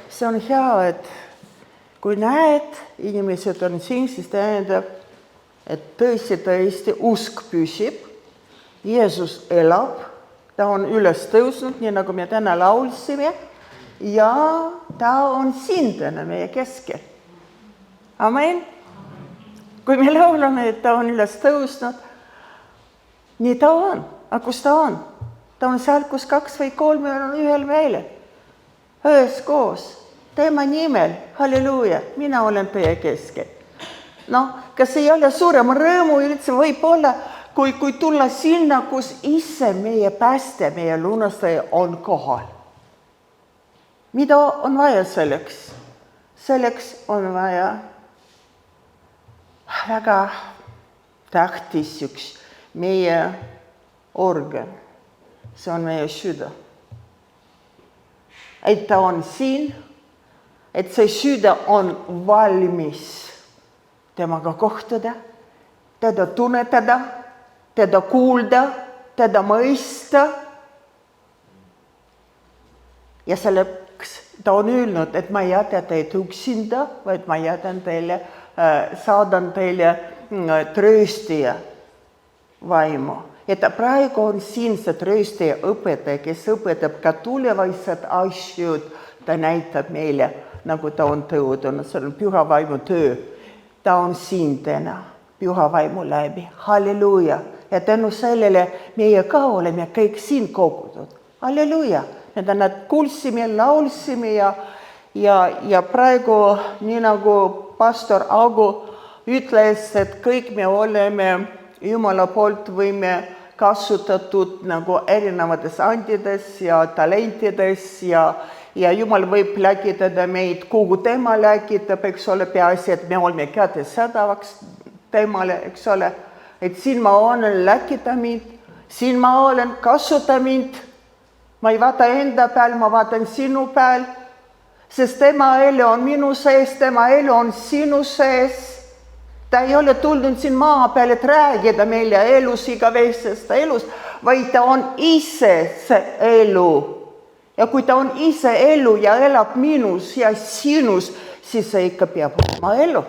See on hea, et kui näed, inimesed on siin, siis tähendab, et tõesti usk püsib. Jeesus elab, ta on üles tõusnud, nii nagu me täna laulsime, ja ta on siin täna meie keskel. Amen. Kui me laulame, et ta on üles tõusnud, nii ta on. Aga kus ta on? Ta on seal, kus 2 või 3 on ühel meelel. Üheskoos, tema nimel, halleluuja, mina olen teie keskel. Kas ei ole suurem rõõmu üldse võib-olla, kui tulla sinna, kus ise meie pääste, meie lunastaja on kohal. Mida on vaja selleks? Selleks on vaja väga tähtis üks meie organ. See on meie süda. Et ta on siin, et see süda on valmis temaga kohtuda, teda tunnetada, teda kuulda, teda mõista. Ja selleks ta on öelnud, et ma ei jäta teid üksinda, vaid ma saadan teile trööstija vaimu. Et praegu on siin see trööstija õpetaja, kes õpetab ka tulevased asjad, ta näitab meile, nagu ta on tõodunud, see on püha vaimu töö. Ta on siin täna, püha vaimu läbi, halleluuja. Ja tänu sellele meie ka oleme kõik siin kogutud, halleluuja. Nad kuulsime, laulsime ja praegu, nii nagu pastor Agu ütles, et kõik me oleme Jumala poolt võime kasutatud nagu erinevates andides ja talentides ja Jumal võib läkitada meid, kuhu tema läkitab, eks ole, peaasi, et me oleme kättesaadavaks temale, eks ole, et siin ma olen, läkita mind, siin ma olen, kasuta mind, ma ei vaata enda peal, ma vaatan sinu peal, sest tema elu on minu sees, tema elu on sinu sees. Ta ei ole tulnud siin maa peal, et räägida meile elus, igavesest elus, vaid ta on ise see elu. Ja kui ta on ise elu ja elab minus ja sinus, siis see ikka peab olema elu.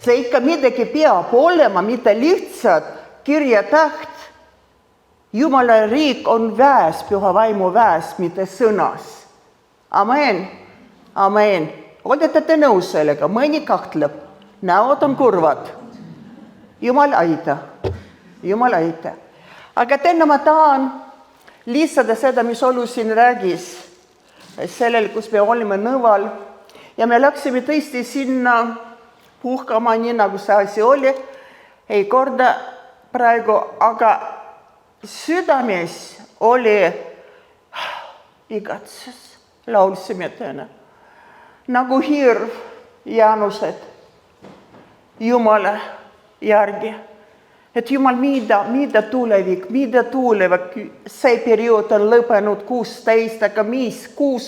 See ikka midagi peab olema, mitte lihtsalt kirjatäht. Jumala riik on väes, püha vaimu väes, mitte sõnas. Amen. Amen. Olete te nõus sellega? Mõni kahtleb. Näod on kurvad. Jumal aita. Jumal aita. Aga täna ma tahan lisada seda, mis Olu siin räägis. Sellel, kus me olime Nõval. Ja me läksime tõesti sinna puhkama, nii nagu see asi oli. Ei korda praegu, aga südames oli igatsus. Laulsime täna. Nagu hirv Jaanused. Jumala järgi. Et Jumal, mida tulevik, mida tulevad, see periood on lõppenud 16, aga kuus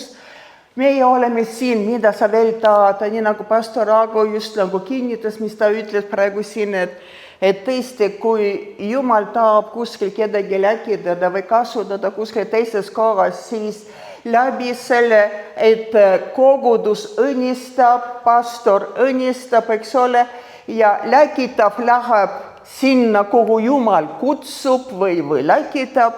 meie oleme siin, mida sa veel tahad, nii nagu pastor Ago just nagu kinnitas, mis ta ütles praegu siin, et tõesti, kui Jumal tahab kuskil kedagi läkitada või kasutada kuskil teises kohas, siis läbi selle, et kogudus õnnistab, pastor õnnistab, eks ole, ja läkitab läheb sinna, kuhu Jumal kutsub või läkitab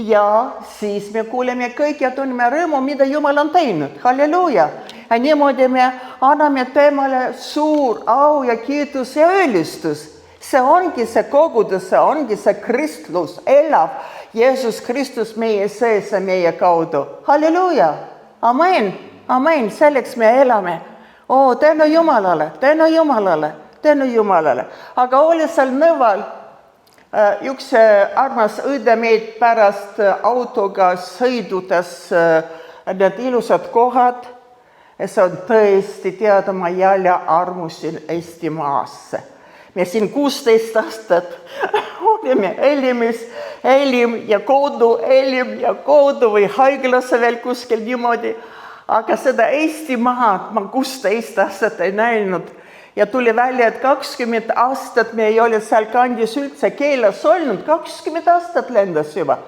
ja siis me kuuleme kõik ja tunneme rõõmu, mida Jumal on teinud. Halleluuja! Ja niimoodi me anname temale suur au ja kiitus ja ülistus. See ongi see kogudus, see ongi see Kristus, elab Jeesus Kristus meie sees ja meie kaudu. Halleluuja! Amen! Amen! Selleks me elame. Tänu Jumalale, tänu Jumalale. Tänu Jumalale. Aga oli seal Nõval üks armas õde meid pärast autoga sõidutas need ilusad kohad. See on tõesti teada, ma jälle armusin Eesti maasse. Me siin 16 aastat olime elim ja kodu või haiglasse veel kuskil niimoodi. Aga seda Eesti maad ma 16 aastat ei näinud. Ja tuli välja, et 20 aastat me ei ole seal kandis üldse keelas olnud. 20 aastat lendas juba.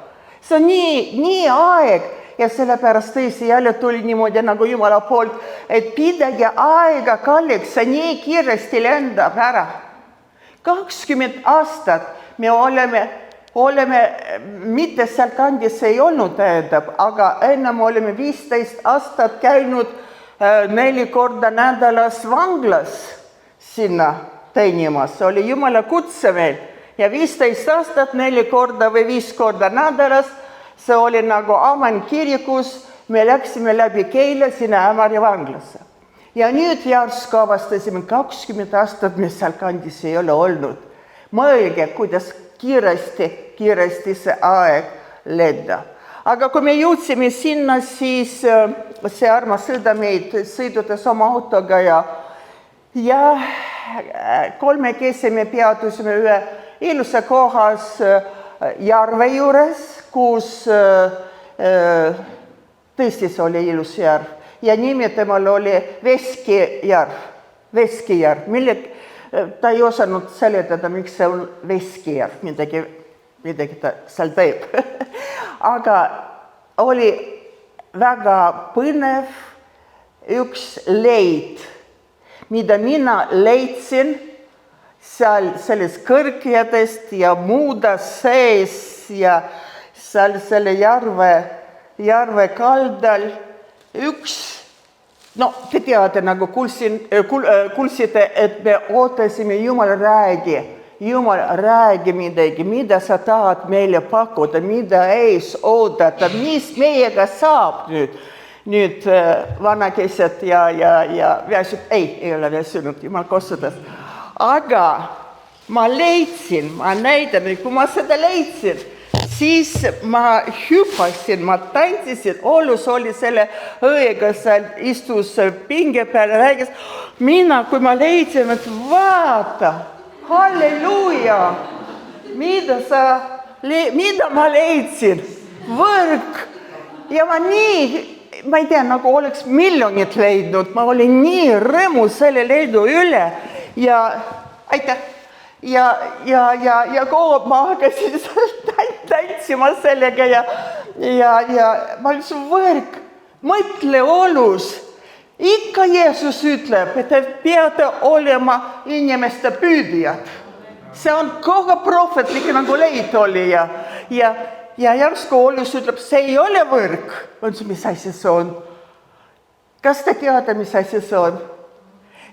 See on nii aeg, Ja sellepärast tõesti jälle tuli niimoodi nagu Jumala poolt, et pidage aega kalliks, see nii kiiresti lendab ära. 20 aastat me oleme mitte seal kandis ei olnud tähendab, aga ennem oleme 15 aastat käinud 4 korda nädalas vanglas sinna teenimas. See oli Jumala kutse meil ja 15 aastat 4 korda või 5 korda nädalas. See oli nagu Amen kirikus, me läksime läbi Keila sinna Ämari vanglasse. Ja nüüd järsku avastasime 20 aastat, mis seal kandis ei ole olnud. Mõelge, kuidas kiiresti see aeg lendab. Aga kui me jõudsime sinna, siis see armas sõda meid sõidutas oma autoga ja 3 me peatusime ühe ilusa kohas järve juures, kus tõesti see oli ilus järv. Ja nimi temal oli Veskijärv. Ta ei osanud seletada, miks see on Veskijärv, midagi ta seal teeb. Aga oli väga põnev üks leid, mida mina leidsin seal selles kõrgedest ja muuda sees ja seal selle järve kaldal te teate, nagu kuulsite, et me ootasime, Jumal räägi midagi, mida sa tahad meile pakkuda, mida ees oodata, mis meiega saab nüüd vanakesed ja väsib, ei ole väsinud, Jumal kasutas. Aga ma näitan, kui ma seda leidsin, siis ma hüppasin, ma tantsisin, Ollus oli selle õega, seal istus pinge peal ja räägis. Kui ma leidsin, et vaata, halleluuja, mida ma leidsin, võrk. Ja ma ei tea, nagu oleks miljonit leidnud, ma olin nii rõõmu selle leidu üle ja aitäh. Ja kogu ma hakkasin tantsima sellega ja ma ütlesin, võrk, mõtle Ollus. Ikka Jeesus ütleb, et te peate olema inimeste püüdijad. See on kogu prohvetlik nagu leid oli ja järsku Ollus ütleb, see ei ole võrk. Ma ütlesin, mis asi see on? Kas te teate, mis asi see on?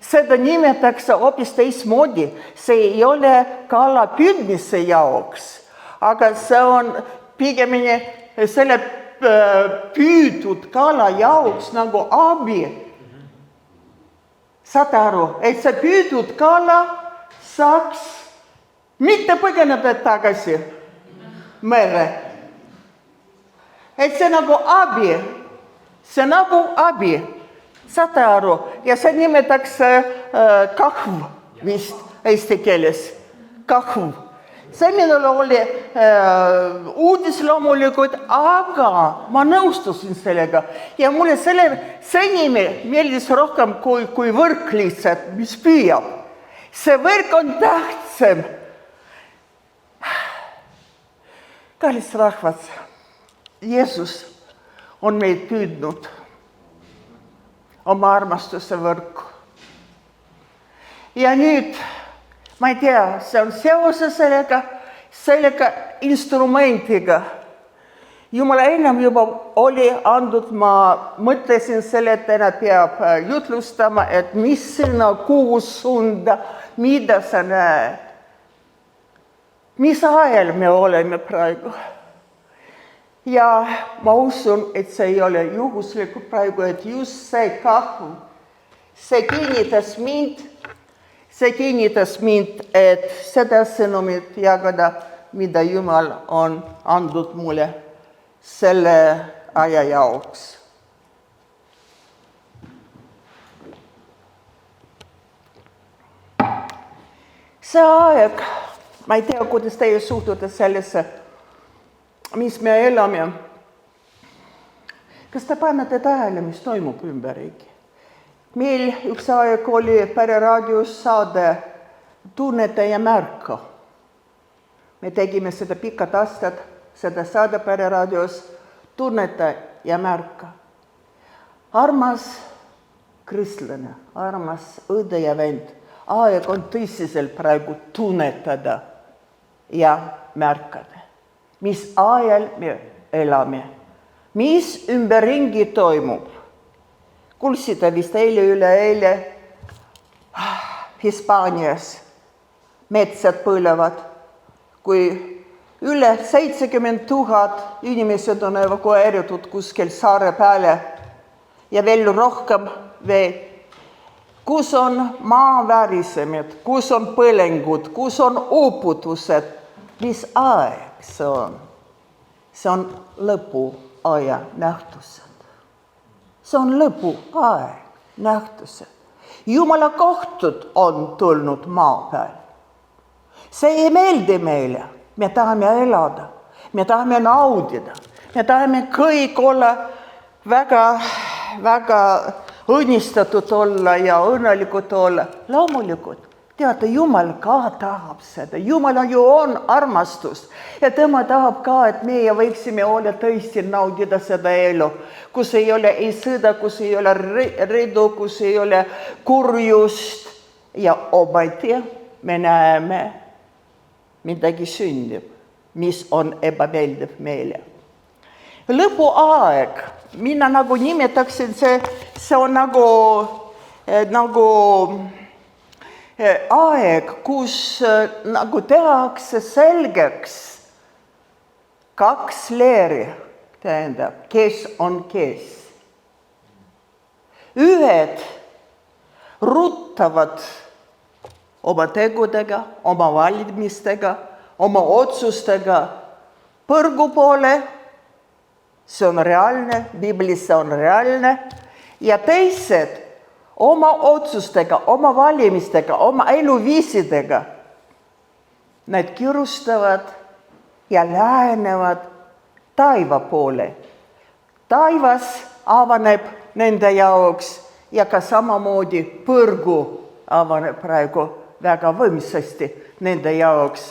Seda nimetatakse hoopis teismoodi. See ei ole kala püüdmise jaoks, aga see on pigemini selle püüdud kala jaoks nagu abi. Saate aru, et see püüdud kala saaks mitte põgeneda tagasi mere. Et see nagu abi. See nagu abi. Saate aru, ja see nimetatakse kahv vist eesti keeles. Kahv. See minul oli uudis loomulikult, aga ma nõustusin sellega. Ja mulle see nimi meeldis rohkem kui võrk lihtsalt, mis püüab. See võrk on tähtsam. Kallis rahvas, Jeesus on meid püüdnud. Oma armastuse võrku. Ja nüüd, ma ei tea, see on seoses sellega instrumentiga. Jumala ennem juba oli andnud, ma mõtlesin selle, et täna peab jutlustama, et mis sinna kuhu suunda, mida sa näed. Mis ajal me oleme praegu? Ja ma usun, et see ei ole juhuslikult praegu, et just see kahv, see kinnitas mind, et seda sõnumit jagada, mida Jumal on andnud mulle selle aja jaoks. See aeg, ma ei tea, kuidas teie suhtute sellesse, mis me elame. Kas te panete tähele, mis toimub ümberigi? Meil üks aeg oli Pereraadios saade Tunneta ja märka. Me tegime seda pikad aastad, seda saade Pereraadios Tunneta ja märka. Armas kristlane, armas õde ja vend, aeg on tõsiselt praegu tunnetada ja märkada, mis ajal me elame, mis ümberringi toimub. Kuulsite vist üleeile Hispaanias metsad põlevad, kui üle 70 000 inimesed on evakueeritud kuskil saare peale ja veel rohkem veel. Kus on maaväärisemid, kus on põlengud, kus on uputused, mis aeg see on? See on lõpuaja nähtused. See on lõpuaeg nähtused. Jumala kohtud on tulnud maa peal. See ei meeldi meile. Me tahame elada, me tahame naudida, me tahame kõik olla väga õnnistatud olla ja õnnelikud olla. Loomulikult, teate, Jumal ka tahab seda. Jumal ju on armastus ja tema tahab ka, et meie võiksime olla tõesti naudida seda elu, kus ei ole ei sõda, kus ei ole ridu, kus ei ole kurjust ja ometi me näeme, midagi sündib, mis on ebameeldiv meile. Lõpuaeg, mina nagu nimetaksin, see on nagu aeg, kus nagu tehakse selgeks kaks leeri, tähendab, kes on kes. Ühed ruttavad oma tegudega, oma valimistega, oma otsustega põrgu poole, see on reaalne, Biblis see on reaalne, ja teised oma otsustega, oma valimistega, oma eluviisidega, nad kirustavad ja lähenevad taiva poole. Taivas avaneb nende jaoks ja ka samamoodi põrgu avaneb praegu väga võimsasti nende jaoks,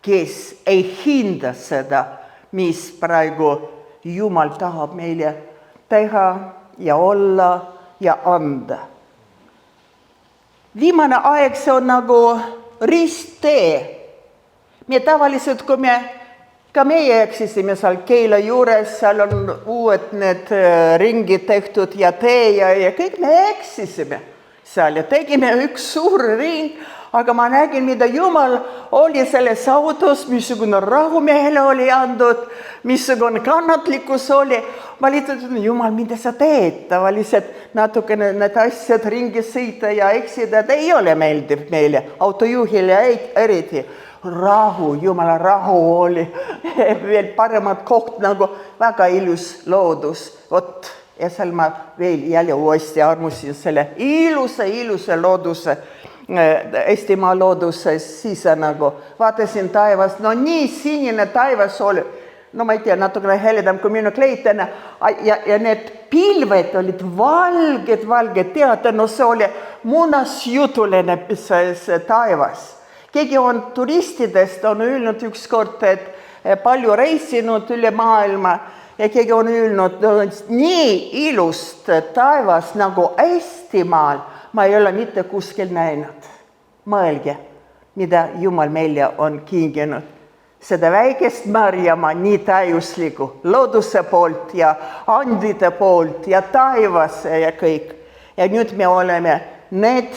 kes ei hinda seda, mis praegu Jumal tahab meile teha ja olla ja anda. Viimane aeg, see on nagu risttee. Me tavaliselt, kui meie eksisime seal Keila juures, seal on uued need ringid tehtud ja tee ja kõik me eksisime seal ja tegime üks suur ring, aga ma nägin, mida Jumal oli selles autos, missugune rahu mehele oli andnud, missugune kannatlikkus oli. Ma lihtsalt, Jumal, mida sa teed? Tavaliselt natukene need asjad ringi sõita ja eksida, ei ole meeldiv meile, autojuhile eriti. Rahu, Jumala rahu oli, veel paremat koht, nagu väga ilus loodus. Vot, ja seal ma veel jälle uuesti armusin selle ilusa looduse, Eestimaa looduse sisse nagu. Vaatasin taevast, no nii sinine taevas oli. No ma ei tea, natukene heledam kui minu kleitena. Ja need pilved olid valged. Teate, no see oli munasjutuline see taevas. Keegi on turistidest on öelnud ükskord, et palju reisinud üle maailma ja keegi on öelnud, nii ilust taevas nagu Eestimaal ma ei ole mitte kuskil näinud. Mõelge, mida Jumal meile on kinginud. Seda väikest Marjamaa nii täiusliku looduse poolt ja andide poolt ja taevase ja kõik. Ja nüüd me oleme need,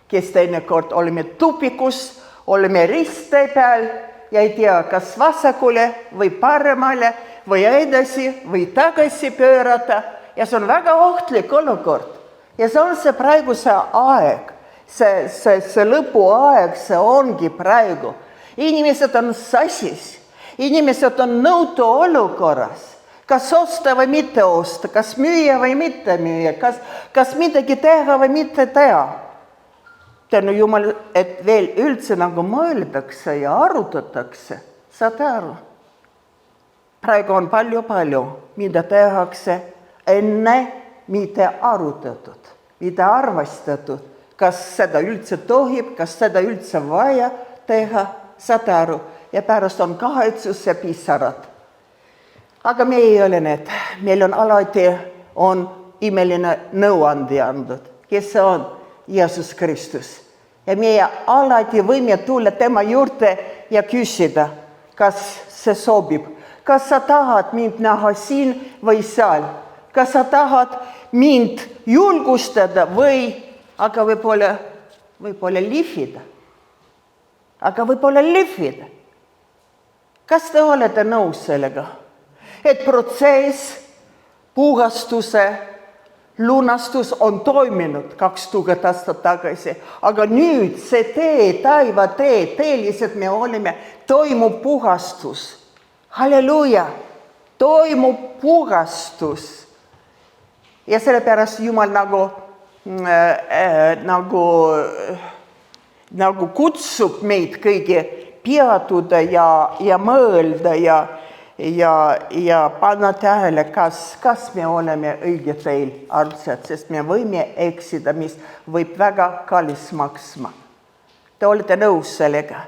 kes teinekord oleme tupikus, oleme risttee peal ja ei tea, kas vasakule või paremale või edasi või tagasi pöörata. Ja see on väga ohtlik olukord. Ja see on see praegu see aeg, see lõpuaeg, see ongi praegu. Inimesed on sassis, inimesed on nõutu olukorras. Kas osta või mitte osta, kas müüa või mitte müüa, kas midagi teha või mitte teha. Tänu Jumal, et veel üldse nagu mõeldakse ja arutatakse, saad aru. Praegu on palju, mida tehakse enne mitte arutatud, mitte arvastatud, kas seda üldse tohib, kas seda üldse vaja teha, saad aru. Ja pärast on kahetsus ja pisarad. Aga me ei ole need. Meil on alati imeline nõuandja andnud, kes see on Jeesus Kristus. Ja meie alati võime tulla tema juurde ja küsida, kas see sobib. Kas sa tahad mind näha siin või seal? Kas sa tahad mind julgustada või aga võib-olla lihvida? Kas te olete nõus sellega? Et protsess, puhastuse, lunastus on toiminud 2000 aastat tagasi, aga nüüd see taiva teelised me oleme, toimub puhastus. Halleluuja! Toimub puhastus. Ja sellepärast Jumal nagu kutsub meid kõigi peatuda ja mõelda ja panna tähele, kas me oleme õige teel, armsad, sest me võime eksida, mis võib väga kallis maksma. Te olete nõus sellega?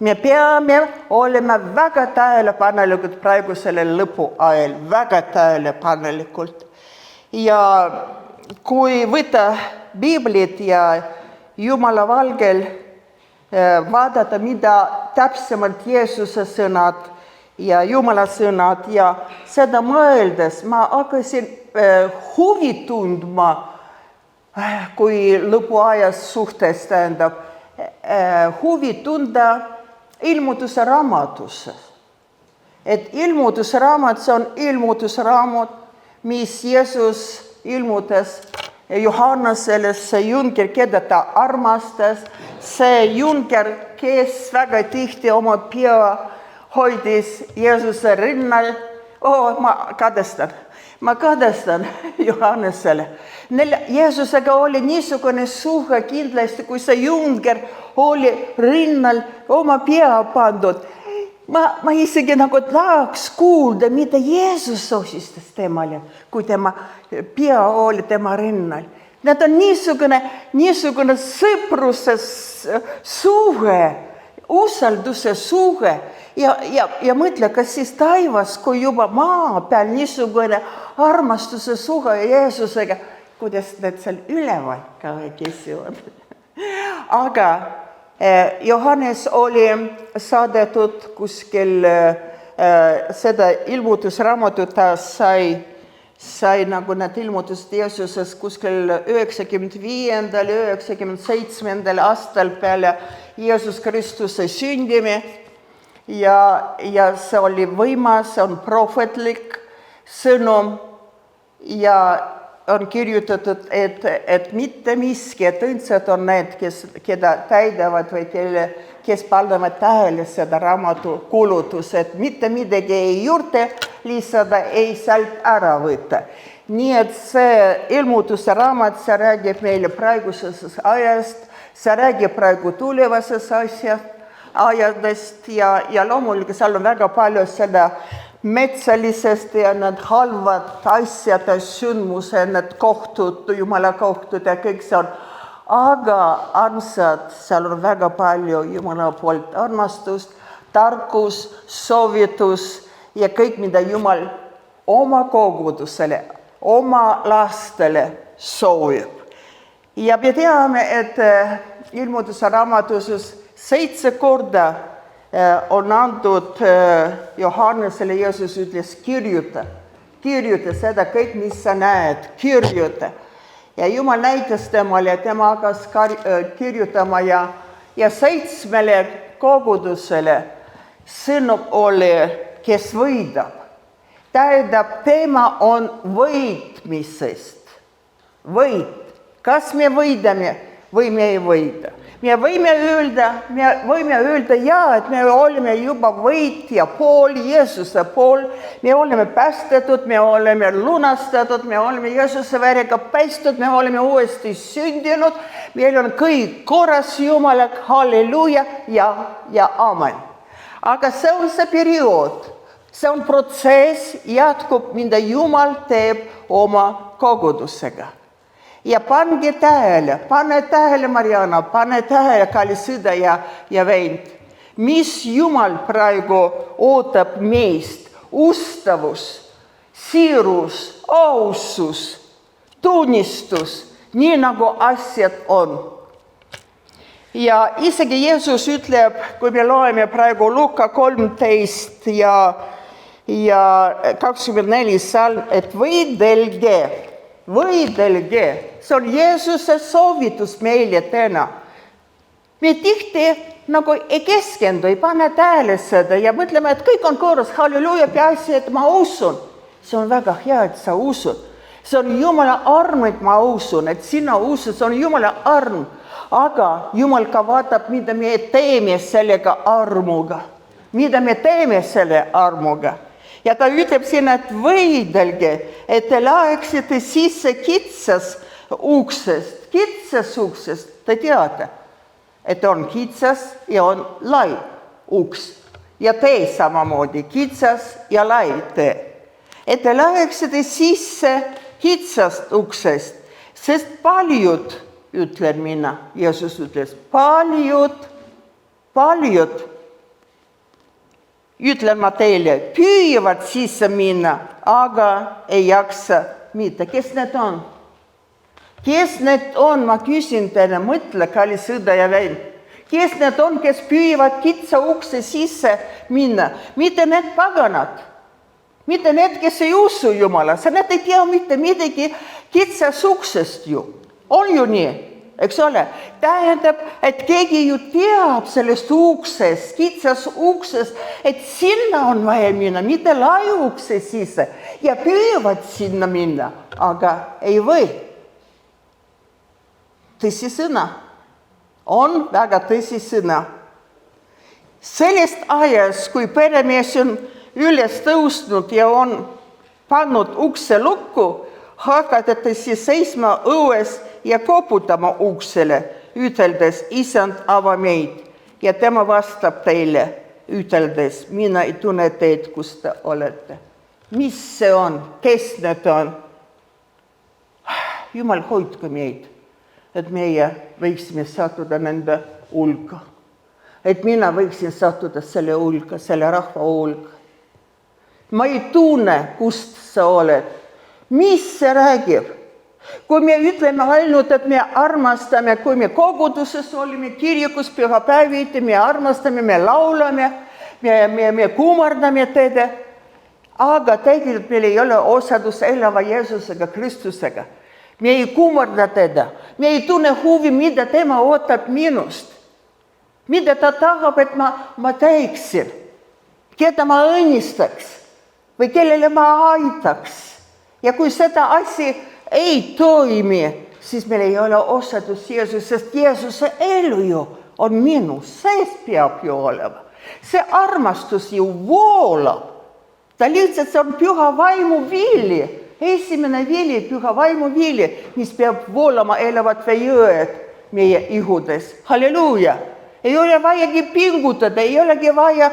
Me peame olema väga tähelepanelikud praegu selle lõpu ajal, väga tähelepanelikult. Ja kui võtta Piiblit ja Jumala valgel vaadata, mida täpsemalt Jeesuse sõnad ja Jumala sõnad ja seda mõeldes ma hakkasin huvi tundma, kui lõpuajas suhtes tähendab, huvi tunda ilmutuse raamatusse. Et ilmutusraamat, see on ilmutusraamat, mis Jeesus ilmutas Johannasele, see Jünger, keda ta armastas, see Jünger, kes väga tihti oma pea hoidis Jeesuse rinnal. Ma kadestan Johannesele. Jeesusega oli niisugune suhe kindlasti, kui see Jünger oli rinnal oma pea pandud. Ma isegi nagu tahaks kuulda, mida Jeesus osistas temale, kui tema pea oli tema rinnal. Need on niisugune sõpruse suhe, usalduse suhe. Ja mõtle, kas siis taivas, kui juba maa peal niisugune armastuse suhe Jeesusega, kuidas need seal üleval kahekesi on. Aga Johannes oli saadetud kuskil seda ilmutusraamatut, ta sai nagu need ilmutused Jeesuses kuskil 95. 97. aastal peale Jeesus Kristuse sündimi. Ja see oli võimas, see on prohvetlik sõnum ja on kirjutatud, et mitte miski, et õndsad on need, keda täidavad või kes panevad tähele seda raamatu kulutus, et mitte midagi ei juurde lisada, ei sealt ära võtta. Nii et see ilmutuse raamat, see räägib meile praegusest ajast, see räägib praegu tulevasest ajadest ja loomulikult seal on väga palju seda metsalisest ja need halvad asjad, sündmused, need kohtud, Jumala kohtud ja kõik see on. Aga armsad, seal on väga palju Jumala poolt armastust, tarkus, soovitus ja kõik, mida Jumal oma kogudusele, oma lastele soovib. Ja me teame, et ilmutuse raamatuses 7 korda on antud Johannesele, Jeesus ütles, kirjuta seda kõik, mis sa näed, kirjuta. Ja Jumal näitas temale, tema hakkas kirjutama ja 7 kogudusele sõnum oli, kes võidab. Tähendab, tema on võitmisest. Võit. Kas me võidame või me ei võida? Me võime öelda et me oleme juba võitja pool, Jeesuse pool, me oleme päästetud, me oleme lunastatud, me oleme Jeesuse verega pestud, me oleme uuesti sündinud, meil on kõik korras Jumalaga, halleluuja ja amen. Aga see on see periood, see on protsess, jätkub, mida Jumal teeb oma kogudusega. Ja pane tähele, Mariana, pane tähele, kallis sõda ja vend, mis Jumal praegu ootab meist ustavus, siirus, ausus, tunnistus, nii nagu asjad on. Ja isegi Jeesus ütleb, kui me loeme praegu Luka 13 ja 24 salm, et võidelge. See on Jeesuse soovitus meile täna. Me tihti nagu ei keskendu, ei pane tähele seda ja mõtleme, et kõik on korras, halleluuja, peaasi, et ma usun. See on väga hea, et sa usud. See on Jumala arm, et ma usun, et sina usud, see on Jumala arm. Aga Jumal ka vaatab, mida me teeme sellega armuga. Mida me teeme selle armuga. Ja ta ütleb siin, et võidelge, et te läheksite sisse kitsas uksest. Kitsas uksest, te teate, et on kitsas ja on lai uks. Ja tee samamoodi, kitsas ja lai tee. Et te läheksite sisse kitsast uksest, sest paljud, ütlen mina, Jeesus ütles, paljud, ütlen ma teile, püüavad sisse minna, aga ei jaksa mitte. Kes need on? Kes need on? Ma küsin teile, mõtle, kallis sõda ja vend. Kes need on, kes püüavad kitsa ukse sisse minna? Mitte need paganad. Mitte need, kes ei usu Jumalasse. Need ei tea mitte midagi kitsas uksest ju. On ju nii, eks ole? Tähendab, et keegi ju teab sellest uksest, kitsas uksest, et sinna on vaja minna, mitte lai ukse sisse. Ja püüavad sinna minna, aga ei või. Tõsi sõna. On väga tõsi sõna. Sellest ajast, kui peremees on üles tõusnud ja on pannud ukse lukku, hakatate siis seisma õues ja koputama uksele, üteldes, Isand, ava meid. Ja tema vastab teile, üteldes, mina ei tunne teid, kus te olete. Mis see on? Kes need on? Jumal, hoidke meid, et meie võiksime sattuda nende hulka. Et mina võiksin sattuda selle hulka, selle rahva hulka. Ma ei tunne, kust sa oled. Mis see räägib? Kui me ütleme ainult, et me armastame, kui me koguduses olime, kirikus pühapäeviti, me armastame, me laulame, me kummardame teda, aga tegelikult meil ei ole osadus elava Jeesusega, Kristusega. Me ei kummarda teda, me ei tunne huvi, mida tema ootab minust. Mida ta tahab, et ma teeksin, keda ma õnnistaks või kellele ma aitaks. Ja kui seda asi ei toimi, siis meil ei ole osadus Jeesus, sest Jeesuse elu ju on minu sees peab ju olema. See armastus ju voolab. Ta lihtsalt see on püha vaimu vili. Esimene vili, püha vaimu vili, mis peab voolama elavad jõed meie ihudes. Halleluuja! Ei ole vajagi pingutada, ei olegi vaja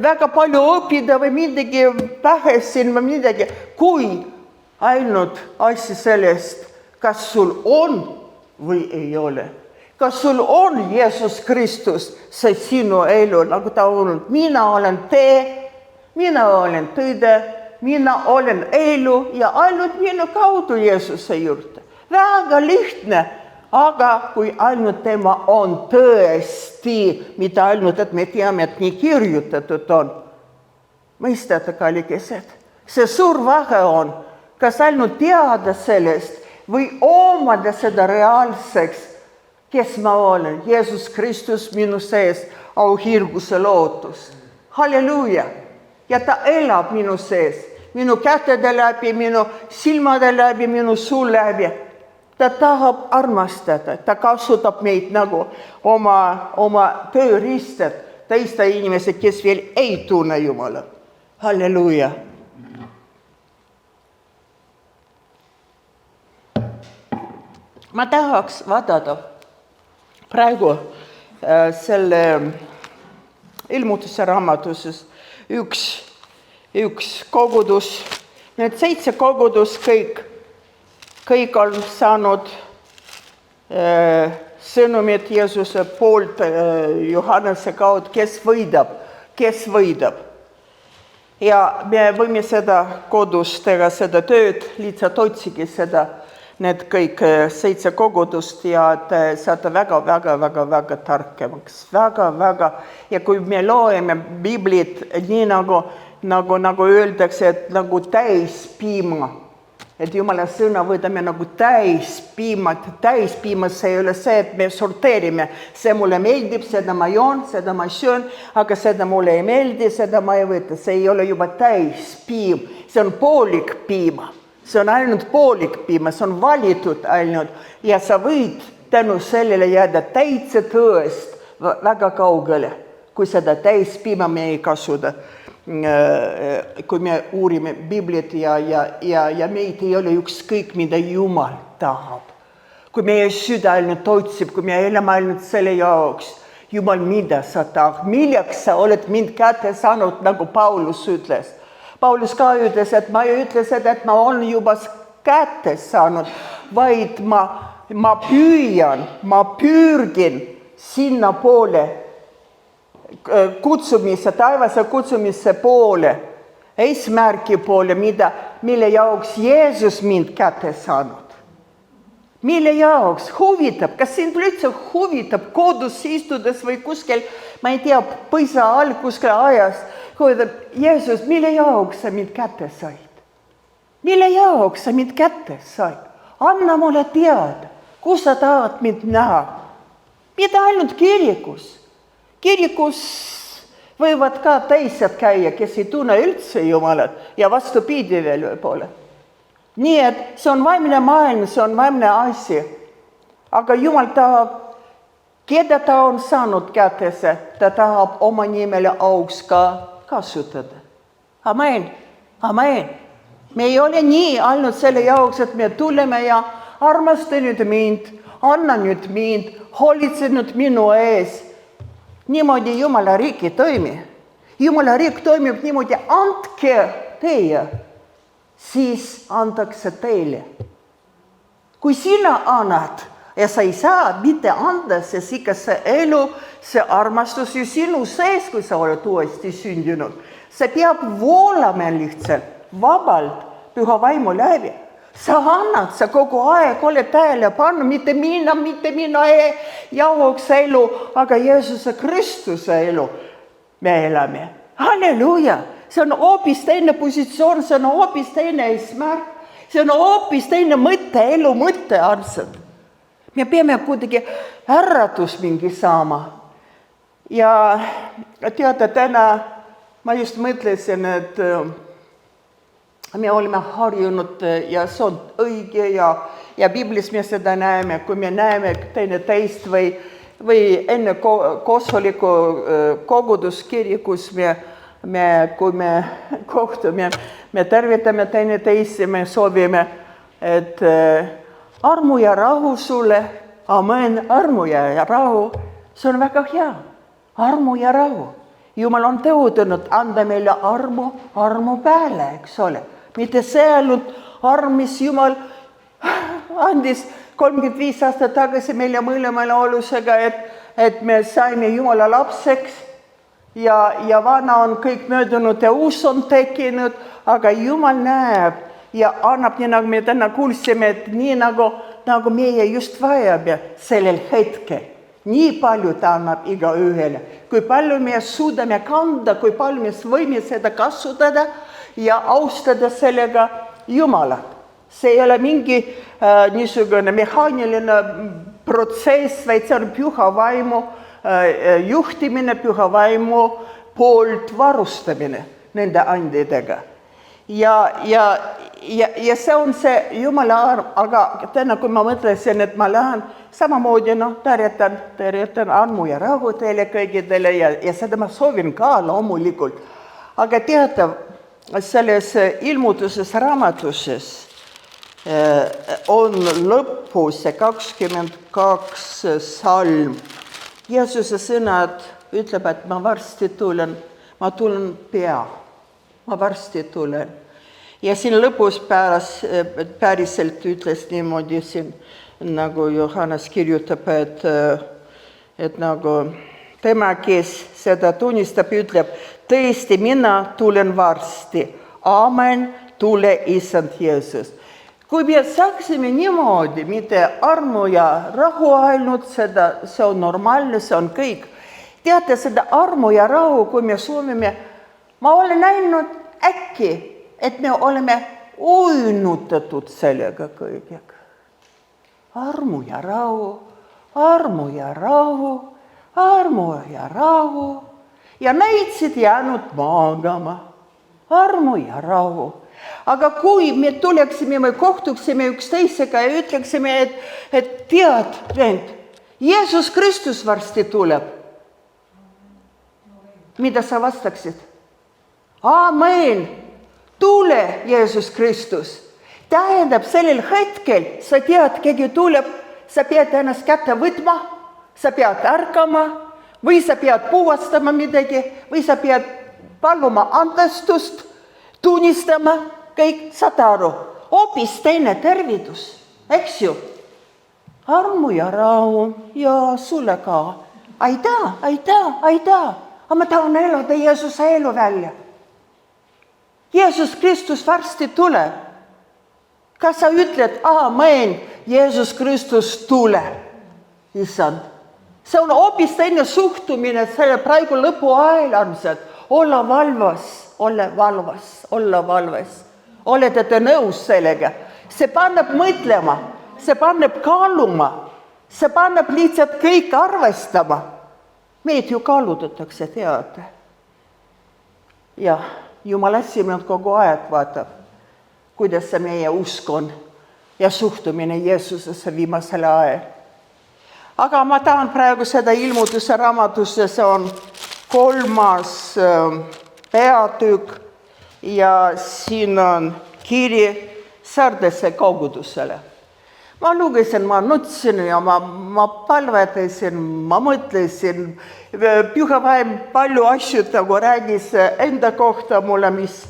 väga palju õppida või midagi pähesin või midagi. Kui ainult asja sellest, kas sul on või ei ole. Kas sul on Jeesus Kristus, see sinu elu, nagu ta on. Mina olen tee, mina olen tõde, mina olen elu ja ainult minu kaudu Jeesuse juurde. Väga lihtne. Aga kui ainult tema on tõesti, mitte ainult, et me teame, et nii kirjutatud on. Mõistate, kallikesed? See suur vahe on, kas ainult teada sellest või omada seda reaalseks, kes ma olen. Jeesus Kristus minu sees, auhirguse lootus. Halleluuja! Ja ta elab minu sees, minu kätede läbi, minu silmade läbi, minu suu läbi. Ta tahab armastada, ta kasutab meid nagu oma tööriistad, teiste inimesed, kes veel ei tunne Jumala. Halleluuja! Ma tahaks vaadata praegu selle ilmutuse raamatuses üks kogudus, need 7 kogudus kõik on saanud sõnumid Jeesuse poolt Johannese kaudu, kes võidab. Ja me võime seda kodus teha, seda tööd, lihtsalt otsige seda, need kõik 7 kogudust ja te saate väga tarkemaks. Väga. Ja kui me loeme Biblit nii nagu öeldakse, et nagu täis piima, et Jumala sõna võtame nagu täis piimat. Täis piimas see ei ole see, et me sorteerime. See mulle meeldib, seda ma joon, seda ma söön, aga seda mulle ei meeldi, seda ma ei võta. See ei ole juba täis piim. See on poolik piima. See on ainult poolik piima, see on valitud ainult. Ja sa võid tänu sellele jääda täitsa tõest väga kaugele, kui seda täis piima me ei kasuta. Kui me uurime Biblit ja meid ei ole ükskõik, mida Jumal tahab. Kui meie süda ainult otsib, kui me elame ainult selle jaoks, Jumal, mida sa tahad, milleks sa oled mind kätte saanud, nagu Paulus ütles. Paulus ka ütles, et ma ei ütle seda, et ma olen juba kätte saanud, vaid ma püürgin sinna poole, kutsumise, taevase kutsumise poole, eesmärki poole, mille jaoks Jeesus mind kätte saanud. Mille jaoks huvitab, kas sind üldse huvitab kodus istudes või kuskil, ma ei tea, põisa all kuskil ajas, huvitab, Jeesus, mille jaoks sa mind kätte said? Mille jaoks sa mind kätte said? Anna mulle teada, kus sa tahad mind näha. Mida ainult kirikus. Kirikus võivad ka teised käia, kes ei tunne üldse Jumalat ja vastupidi veel võib-olla. Nii et see on vaimne maailm, see on vaimne asi. Aga Jumal tahab, keda ta on saanud kätesse, ta tahab oma nimele auks ka kasutada. Amen. Me ei ole nii ainult selle jaoks, et me tuleme ja armasta nüüd mind, anna nüüd mind, hoolitse nüüd minu ees. Niimoodi Jumala riik ei toimi. Jumala riik toimib niimoodi, andke teie, siis antakse teile. Kui sina annad ja sa ei saa mitte anda, sest ikka see elu, see armastus ju sinu sees, kui sa oled uuesti sündinud. See peab voolama lihtsalt, vabalt, püha vaimu läbi. Sa annad, sa kogu aeg oled tähelepanu, mitte mina jaoks elu, aga Jeesuse Kristuse elu me elame. Halleluuja! See on hoopis teine positsioon, see on hoopis teine eesmärk, see on hoopis teine mõte, elu mõte arvsad. Me peame kuidagi äratus mingi saama. Ja teada, täna ma just mõtlesin, et me oleme harjunud ja see on õige ja Biblis me seda näeme, kui me näeme teine teist või enne koosoleku koguduskirikus kui me kohtume, me tervitame teine teist ja me soovime, et armu ja rahu sulle, amen, armu ja rahu, see on väga hea, armu ja rahu. Jumal on tõudanud anda meile armu peale, eks ole. Mitte see ainult arm, mis Jumal andis 35 aastat tagasi meile mõlemale olusega, et me saime Jumala lapseks ja vana on kõik möödunud ja uus on tekkinud, aga Jumal näeb ja annab nii, nagu me täna kuulsime, et nii nagu meie just vajab sellel hetkel. Nii palju ta annab iga ühele. Kui palju me suudame kanda, kui palju me võime seda kasutada ja austada sellega Jumalat. See ei ole mingi niisugune mehaaniline protsess, vaid see on püha vaimu juhtimine, püha vaimu poolt varustamine nende andidega. Ja see on see Jumala arm, aga täna, kui ma mõtlesin, et ma lähen samamoodi, tervitan armu ja rahu teile kõigidele ja seda ma soovin ka loomulikult. Aga teate, selles ilmutuses raamatuses on lõpus 22 salm. Jeesuse sõnad ütleb, et ma varsti tulen, ma tulen pea, ma varsti tulen. Ja siin lõpus päriselt ütles niimoodi siin, nagu Johannes kirjutab, et nagu tema, kes seda tunnistab, ütleb, tõesti, mina tulen varsti. Aamen, tule issand Jeesus. Kui me saaksime niimoodi, mitte armu ja rahu ainult, see on normaalne, see on kõik. Teate, seda armu ja rahu, kui me soovime, ma olen näinud äkki, et me oleme uinutatud sellega kõigega. Armu ja rahu, armu ja rahu, armu ja rahu. Ja näitsid jäänud maagama. Armu ja rahu. Aga kui me tuleksime, me kohtuksime üksteisega ja ütleksime, et tead, vend, Jeesus Kristus varsti tuleb. Mida sa vastaksid? Aamen, tule Jeesus Kristus. Tähendab, sellel hetkel sa tead, keegi tuleb, sa pead ennast kätte võtma, sa pead ärkama või sa pead puhastama midagi või sa pead paluma andestust, tunnistama, kõik saad aru, hoopis teine tervitus, eks ju? Armu ja rahu ja sulle ka. Aitäh. Aga ma tahan elada Jeesuse elu välja. Jeesus Kristus varsti tuleb. Kas sa ütled, aamen, Jeesus Kristus tule, issand? See on hoopis teine suhtumine selle praegu lõpu ajal, armsad. Olla valvas. Olete te nõus sellega? See paneb mõtlema, see paneb kaaluma, see paneb lihtsalt kõik arvestama. Meid ju kaalutatakse, teate. Ja Jumal asjimelt kogu aeg vaatab, kuidas see meie usk on ja suhtumine Jeesusesse viimasel ajal. Aga ma tahan praegu seda ilmutuse raamatusse, see on 3. peatükk ja siin on kiri Sardese kogudusele. Ma lugesin, ma nutsin ja ma palvetasin, ma mõtlesin, Püha Vaim palju asju nagu räägis enda kohta mulle, mis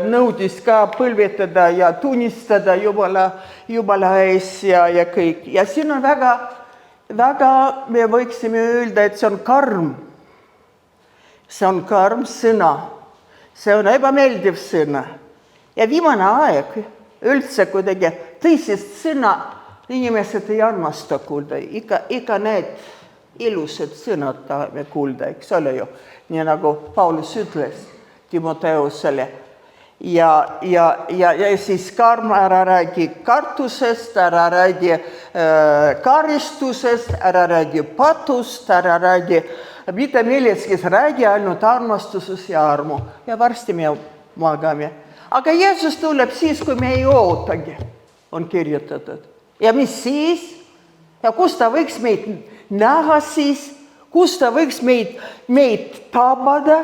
nõudis ka põlvetada ja tunnistada Jumala ees ja kõik. Ja siin on väga me võiksime öelda, et see on karm. See on karm sõna. See on ebameeldiv sõna. Ja viimane aeg üldse kuidagi tõsist sõna inimesed ei armasta kuulda. Iga need ilusad sõnad tahame kuulda, eks ole ju. Nii nagu Paulus ütles Timoteusele. Ja siis karm, ära räägi kartusest, ära räägi karistusest, ära räägi patust, ära räägi mitte millestki, räägi ainult armastusest ja armu. Ja varsti me magame. Aga Jeesus tuleb siis, kui me ei ootagi, on kirjutatud. Ja mis siis? Ja kus ta võiks meid näha siis? Kus ta võiks meid tabada?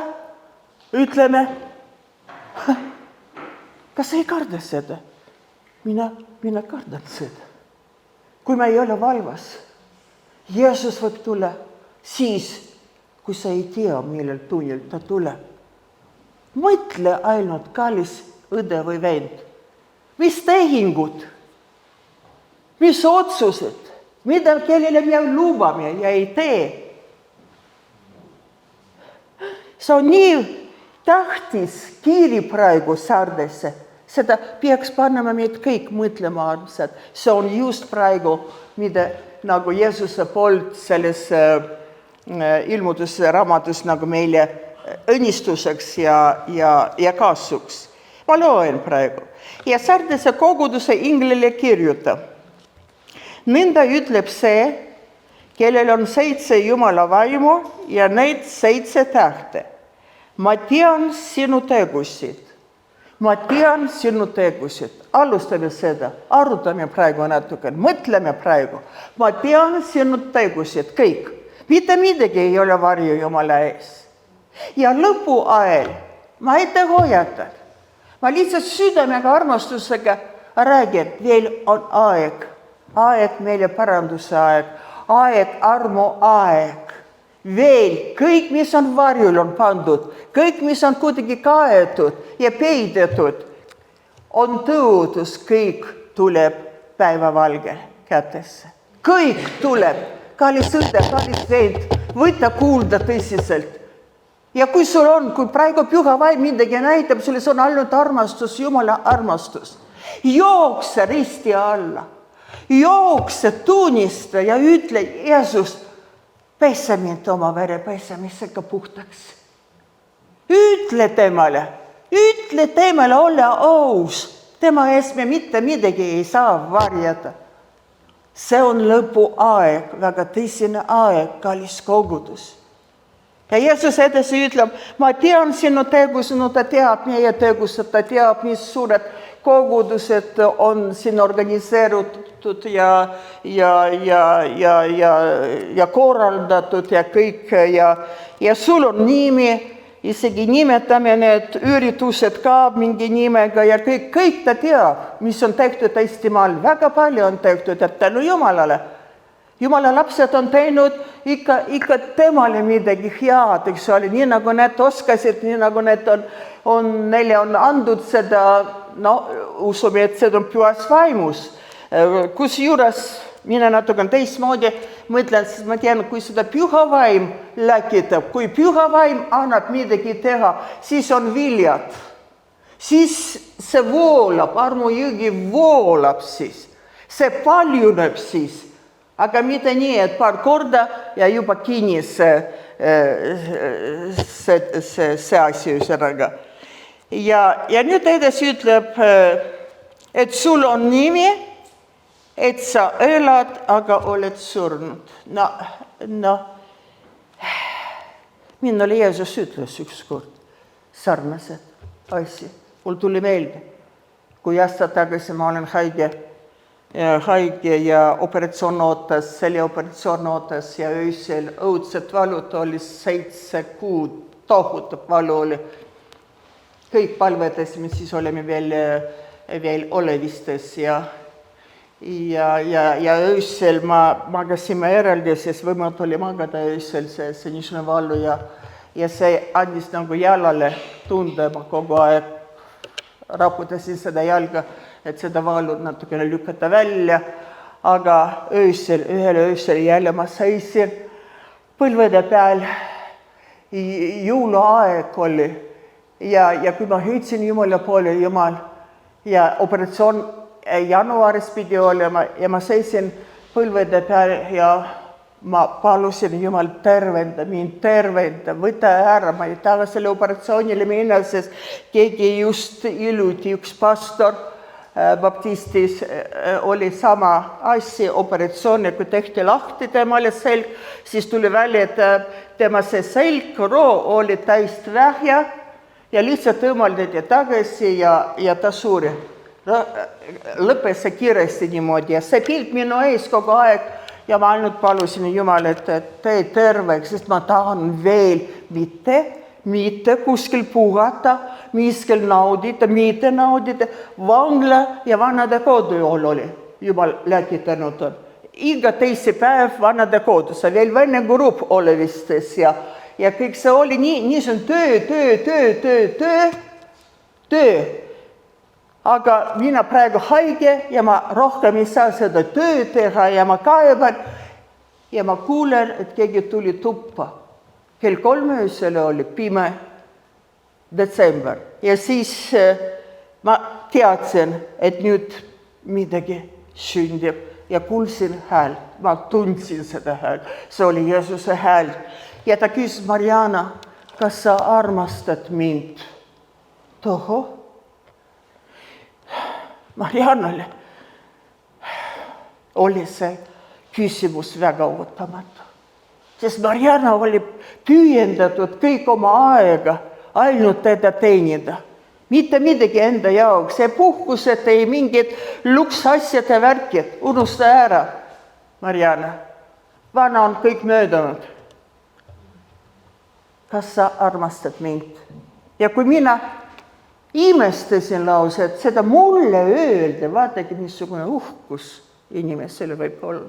Ütleme, kas ei karda seda? Mina kardan seda. Kui ma ei ole valvas, Jeesus võib tulla siis, kui sa ei tea, millel tunnil ta tuleb. Mõtle ainult, kallis õde või vend. Mis tehingud, mis otsused, mida kellele me lubame ja ei tee. See on nii tähtis kiri praegu Sardesse. Seda peaks panema meid kõik mõtlema, armsad. See on just praegu, mida nagu Jeesuse poolt selles ilmutuse raamatus nagu meile õnnistuseks ja kasuks. Ma loen praegu. Ja Sardese koguduse inglile kirjutab. Nõnda ütleb see, kellel on 7 Jumala vaimu ja neid 7 tähte. Ma tean sinu tegusid. Alustame seda. Arutame praegu natuke. Mõtleme praegu. Ma tean sinu tegusid. Kõik. Mitte midagi ei ole varju Jumala ees. Ja lõpu ajal ma ette hoiatan. Ma lihtsalt südamega armastusega räägin, veel on aeg. Aeg meile paranduse aeg. Aeg armu aeg. Veel kõik, mis on varjul, on pandud. Kõik, mis on kuidagi kaetud ja peidetud, on tõotus, kõik tuleb päevavalge kätesse. Kõik tuleb. Kallis õde, kallis vend, võta kuulda tõsiselt. Ja kui sul on, kui praegu püha vaim midagi näitab, sulle on ainult armastus, Jumala armastus. Jookse risti alla. Jookse, tunnista ja ütle, Jeesus, pesa mind oma verepesamisega puhtaks. Ütle temale, ole aus. Tema ees me mitte midagi ei saa varjata. See on lõpuaeg, väga tõsine aeg, kallis kogudus. Ja Jeesus edasi ütleb, ma tean sinu tegus, ta teab meie tegused, ta teab, mis suured kogudused on siin organiseeritud ja korraldatud ja kõik. Ja sul on nimi, isegi nimetame need üritused ka mingi nimega ja kõik ta teab, mis on tehtud Eestimaal. Väga palju on tehtud, et tänu Jumalale. Jumala lapsed on teinud ikka temale midagi head, eks ole, nii nagu need oskasid, nii nagu need neile on andnud seda, usume, et see on pühas vaimus. Kusjuures mina natuke teistmoodi mõtlen, sest ma tean, kui seda püha vaim läkitab, kui püha vaim annab midagi teha, siis on viljad. Siis see voolab, armujõgi voolab siis, see paljuneb siis. Aga mitte nii, et paar korda ja juba kinni see asi üsõnaga. Ja nüüd edasi ütleb, et sul on nimi, et sa elad, aga oled surnud. Minule Jeesus ütles ükskord sarnased asi. Mul tuli meelde, kui aasta tagasi ma olen haige ja operatsioon ootas, selle operatsioon ootas ja öösel õudset valut oli 7 kuud, tohutab valu oli. Kõik palvedesime, siis oleme veel olevistes ja öösel magasime eraldi, sest võimatu oli magada öösel see niisugune valu ja see andis nagu jalale tunde, ma kogu aeg raputasin seda jalga, et seda valu natukene lükata välja, aga ühel öösel jälle ma seisin põlvede peal, jõuluaeg oli ja kui ma hüüdsin Jumala poole, Jumal, ja operatsioon jaanuaris pidi olema ja ma seisin põlvede peal ja ma palusin Jumal tervenda, võta ära, ma ei taha selle operatsioonile minna, sest keegi just iluti, üks pastor baptistis oli sama asi, operatsioon, ja kui tehti lahti temale selg, siis tuli välja, et tema see selgroo oli täist vähja ja lihtsalt õmaldati tagasi ja ta suuri. Lõppes see kiiresti niimoodi ja see pilt minu ees kogu aeg ja ma ainult palusin Jumal, et tee terveks, sest ma tahan veel mitte kuskil puhata, miskil naudida, mitte naudida. Vangla ja vanade kodu oli Jumal läkitanud. Iga teise päev vanade kodus, veel vene grupp olevistes ja kõik see oli nii see on töö. Aga mina praegu haige ja ma rohkem ei saa seda tööd teha ja ma kaeban ja ma kuulen, et keegi tuli tuppa. Kell 3 öösel oli pime detsember ja siis ma teadsin, et nüüd midagi sündib ja kuulsin hääl, ma tundsin seda hääl, see oli Jeesuse hääl ja ta küsis, Mariana, kas sa armastad mind? Toho. Mariannale oli see küsimus väga ootamatu, sest Marianna oli püüendatud kõik oma aega ainult teda teenida. Mitte midagi enda jaoks, see puhkused ei mingid luksasjade värkid, unusta ära, Marianna, vana on kõik möödunud. Kas sa armastad mind? Ja kui mina imestasin lause, et seda mulle öelda, vaadake, missugune uhkus inimesele võib olla.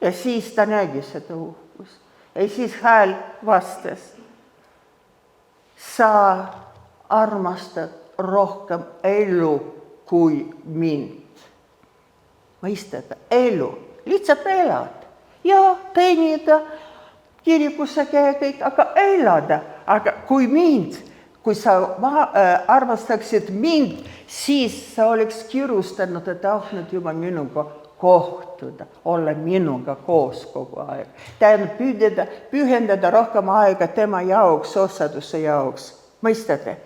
Ja siis ta nägi seda uhkus. Ja siis hääl vastas. Sa armastad rohkem elu kui mind. Mõistada, elu. Lihtsalt elad. ja teenida, kirikusse käia kõik, aga elada. Aga kui sa armastaksid mind, siis sa oleks kirustanud ja tahtnud juba minuga kohtuda, olla minuga koos kogu aeg. Tähendab pühendada rohkem aega tema jaoks, osaduse jaoks. Mõistate?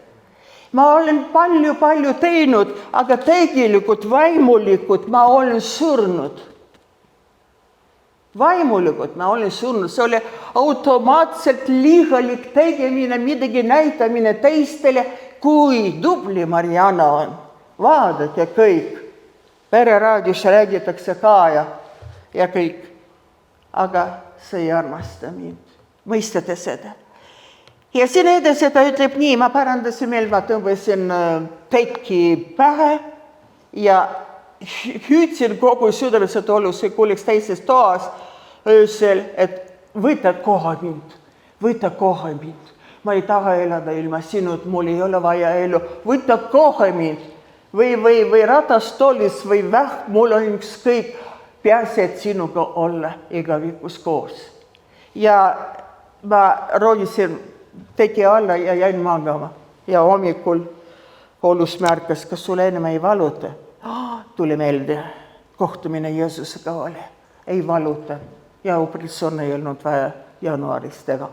Ma olen palju teinud, aga tegelikult vaimulikult ma olen surnud. Vaimulikult ma olen surnud. See oli automaatselt liigalik tegemine, midagi näitamine teistele, kui tubli Mariana on. Vaadake kõik. Pereraadios räägitakse ka ja kõik. Aga see ei armasta mind. Mõistate seda? Ja siin edasi ta ütleb nii, ma parandasin meil, ma tõmbasin teki pähe ja hüüdsin kogu südamelised oluse, kui oleks teises toas öösel, et võta kohe mind. Ma ei taha elada ilma sinut, mul ei ole vaja elu, võta kohe mind. Või ratastoolis või vähk, mul on ükskõik, peaasi, et sinuga olla igavikus koos. Ja ma ronisin teki alla ja jäin magama. Ja hommikul olus märkas, kas sulle enam ei valuta? Tuli meelde, kohtumine Jeesusega oli. Ei valuta. Ja operatsioon ei olnud vaja jaanuaris teha.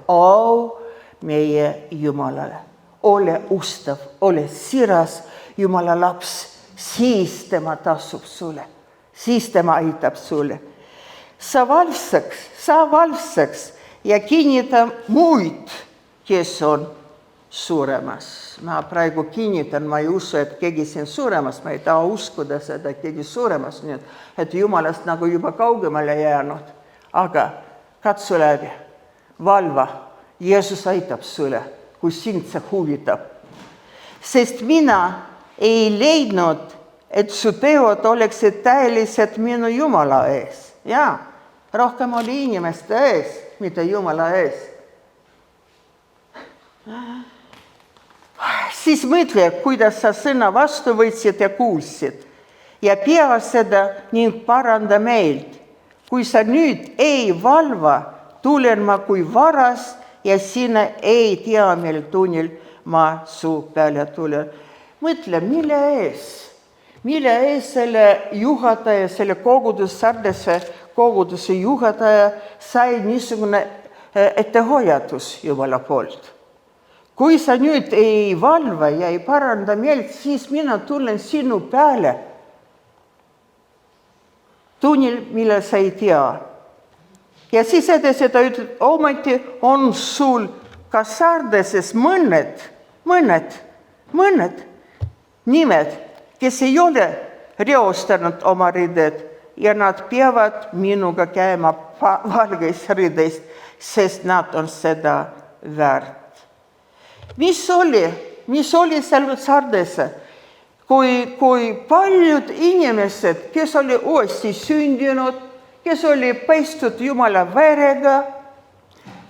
Meie Jumalale. Ole ustav, ole siras Jumala laps. Siis tema tasub sulle. Siis tema aitab sulle. Sa valvsaks ja kinnita muid, kes on suuremas. Ma praegu kinnitan, ma ei usu, et keegi siin suuremas, ma ei taha uskuda seda, et keegi suuremas, nii et Jumalast nagu juba kaugemale jäänud. Aga katsu läbi, valva, Jeesus aitab sulle, kui sind see huvitab. Sest mina ei leidnud, et su teod oleksid täielised minu Jumala ees. Jaa, rohkem oli inimeste ees, mitte Jumala ees. Siis mõtle, kuidas sa sõna vastu võtsid ja kuulsid. Ja pea seda ning paranda meelt. Kui sa nüüd ei valva, tulen ma kui varas ja sina ei tea, mil tunnil ma su peale tulen. Mõtle, mille ees? Mille ees selle juhataja, selle sarnase koguduse juhataja sai niisugune ettehoiatus Jumala poolt? Kui sa nüüd ei valva ja ei paranda meelt, siis mina tulen sinu peale. Tunnil, mille sa ei tea. Ja siis edasi ta ütleb, ometi on sul ka sardases mõned nimed, kes ei ole reostanud oma riided ja nad peavad minuga käima valgeis riidest, sest nad on seda väärt. Mis oli seal sardesse, kui paljud inimesed, kes oli uuesti sündinud, kes oli pestud Jumala verega,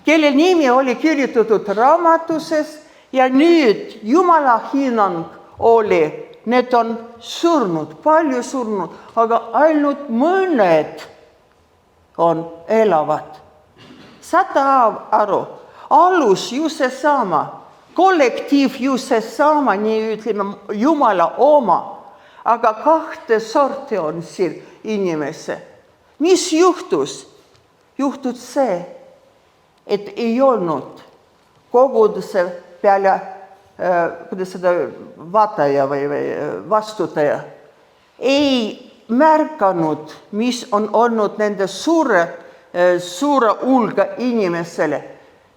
kelle nimi oli kirjutatud raamatuses ja nüüd Jumala hinnang oli, need on surnud, palju surnud, aga ainult mõned on elavad. Saate aru, alus ju seesama. Kollektiiv ju seesama, nii ütleme, Jumala oma, aga kahte sorti on siin inimese. Mis juhtus? Juhtus see, et ei olnud koguduse peale, kuidas seda vaataja või vastutaja, ei märkanud, mis on olnud nende suure hulga inimesele,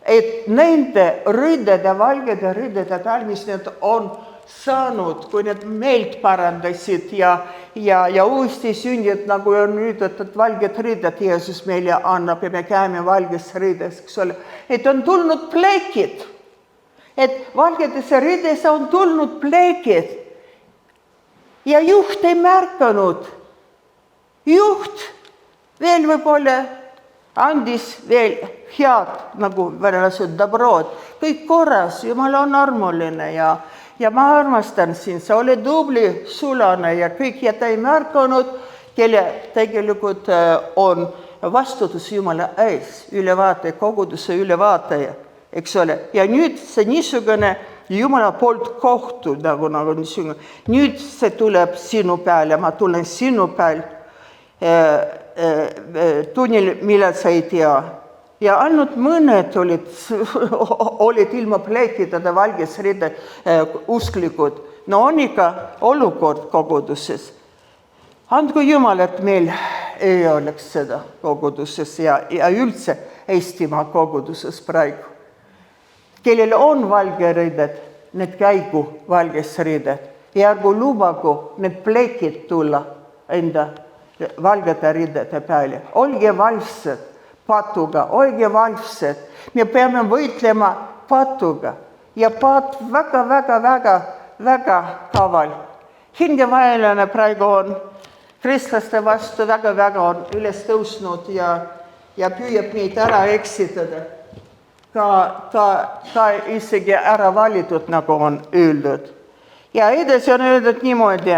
et nende rõdede, valgede rõdede talmis need on saanud, kui need meelt parandasid ja uuesti sündid, nagu on üüdatud valged rõded, Jeesus meile annab ja me käime valges rõdes, eks ole. Et on tulnud plekid, et valgedesse rõdesse on tulnud plekid ja juht ei märkanud. Juht veel võib-olla andis veel head, nagu venelased, dobrod. Kõik korras, Jumal on armuline ja ma armastan sind, sa oled tubli, sulane ja kõik, ja ta ei märkanud, kelle tegelikult on vastutus Jumala ees, ülevaate, koguduse ülevaataja, eks ole. Ja nüüd see niisugune Jumala poolt kohtu, nagu niisugune, nüüd see tuleb sinu peale, ma tulen sinu peal tunnil, millal sa ei tea. Ja ainult mõned olid ilma pleekidada valges riided usklikud. No on ikka olukord koguduses. Andku Jumal, et meil ei oleks seda koguduses ja üldse Eestimaa koguduses praegu. Kellel on valge riided, need käigu valges riided. Ja ärgu lubagu need pleekid tulla enda valgete riidede peale. Olge valvsed patuga, olge valvsed. Me peame võitlema patuga. Ja pat väga kaval. Hingevaenlane praegu on kristlaste vastu väga on üles tõusnud ja püüab meid ära eksitada. Ka isegi ära valitud, nagu on öeldud. Ja edasi on öeldud niimoodi,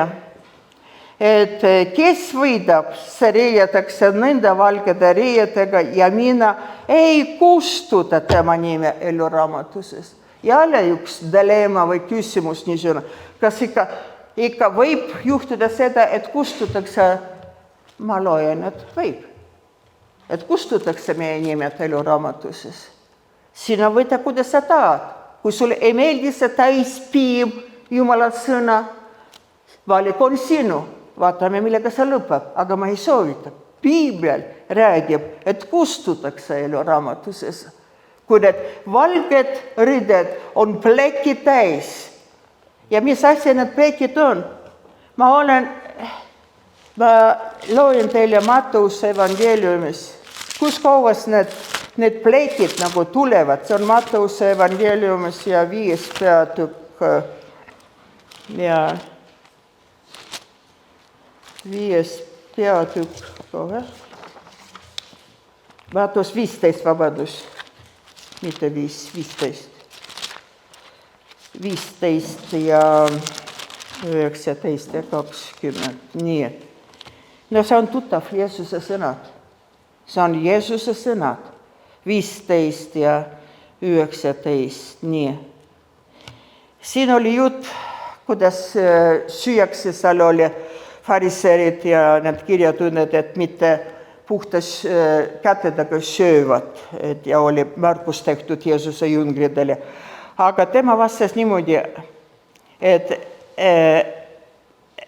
et kes võidab, see riietakse nende valgede riietega ja mina ei kustuta tema nime eluraamatuses. Jälle üks dilemma või küsimus niisugune, kas ikka võib juhtuda seda, et kustutakse, ma loen, et võib, et kustutakse meie nimed eluraamatuses. Sina võta, kuidas sa tahad. Kui sulle ei meeldi see täispiim Jumala sõna, valik on sinu. Vaatame, millega see lõpeb, aga ma ei soovita. Piibel räägib, et kustutakse eluraamatuses. Kui need valged riided on pleki täis. Ja mis asja need plekid on? Ma loen teile Matteuse evangeeliumis, kus kauas need plekid nagu tulevad. See on Matteuse evangeeliumis ja 5. peatükk ja 5. peatükk, Matteus 15, vabandust, mitte 15. 15 ja 19 ja 20. Nii. No see on tuttav Jeesuse sõnad. See on Jeesuse sõnad. 15 ja 19. Nii. Siin oli jutt, kuidas süüakse, seal oli fariseerid ja need kirjatunned, et mitte puhtas kätedega söövad ja oli märkus tehtud Jeesuse jüngridele. Aga tema vastas niimoodi, et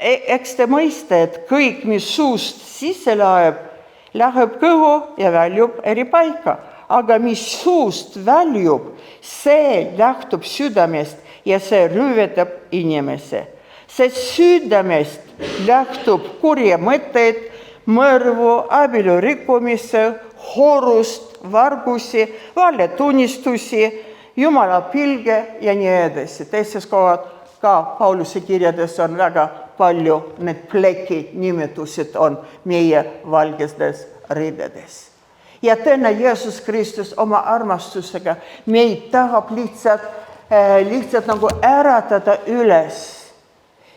eks te mõista, et kõik, mis suust sisse läheb kõhu ja väljub eri paika. Aga mis suust väljub, see lähtub südamest ja see rüvetab inimese. See südamest lähtub kurja mõtteid, mõrvu, abielu rikkumise, horust, vargusi, valetunnistusi, Jumala pilge ja nii edasi. Teises kohad ka Pauluse kirjades on väga palju need pleki nimetused on meie valgestes riidedes. Ja täna Jeesus Kristus oma armastusega meid tahab lihtsalt nagu äratada üles.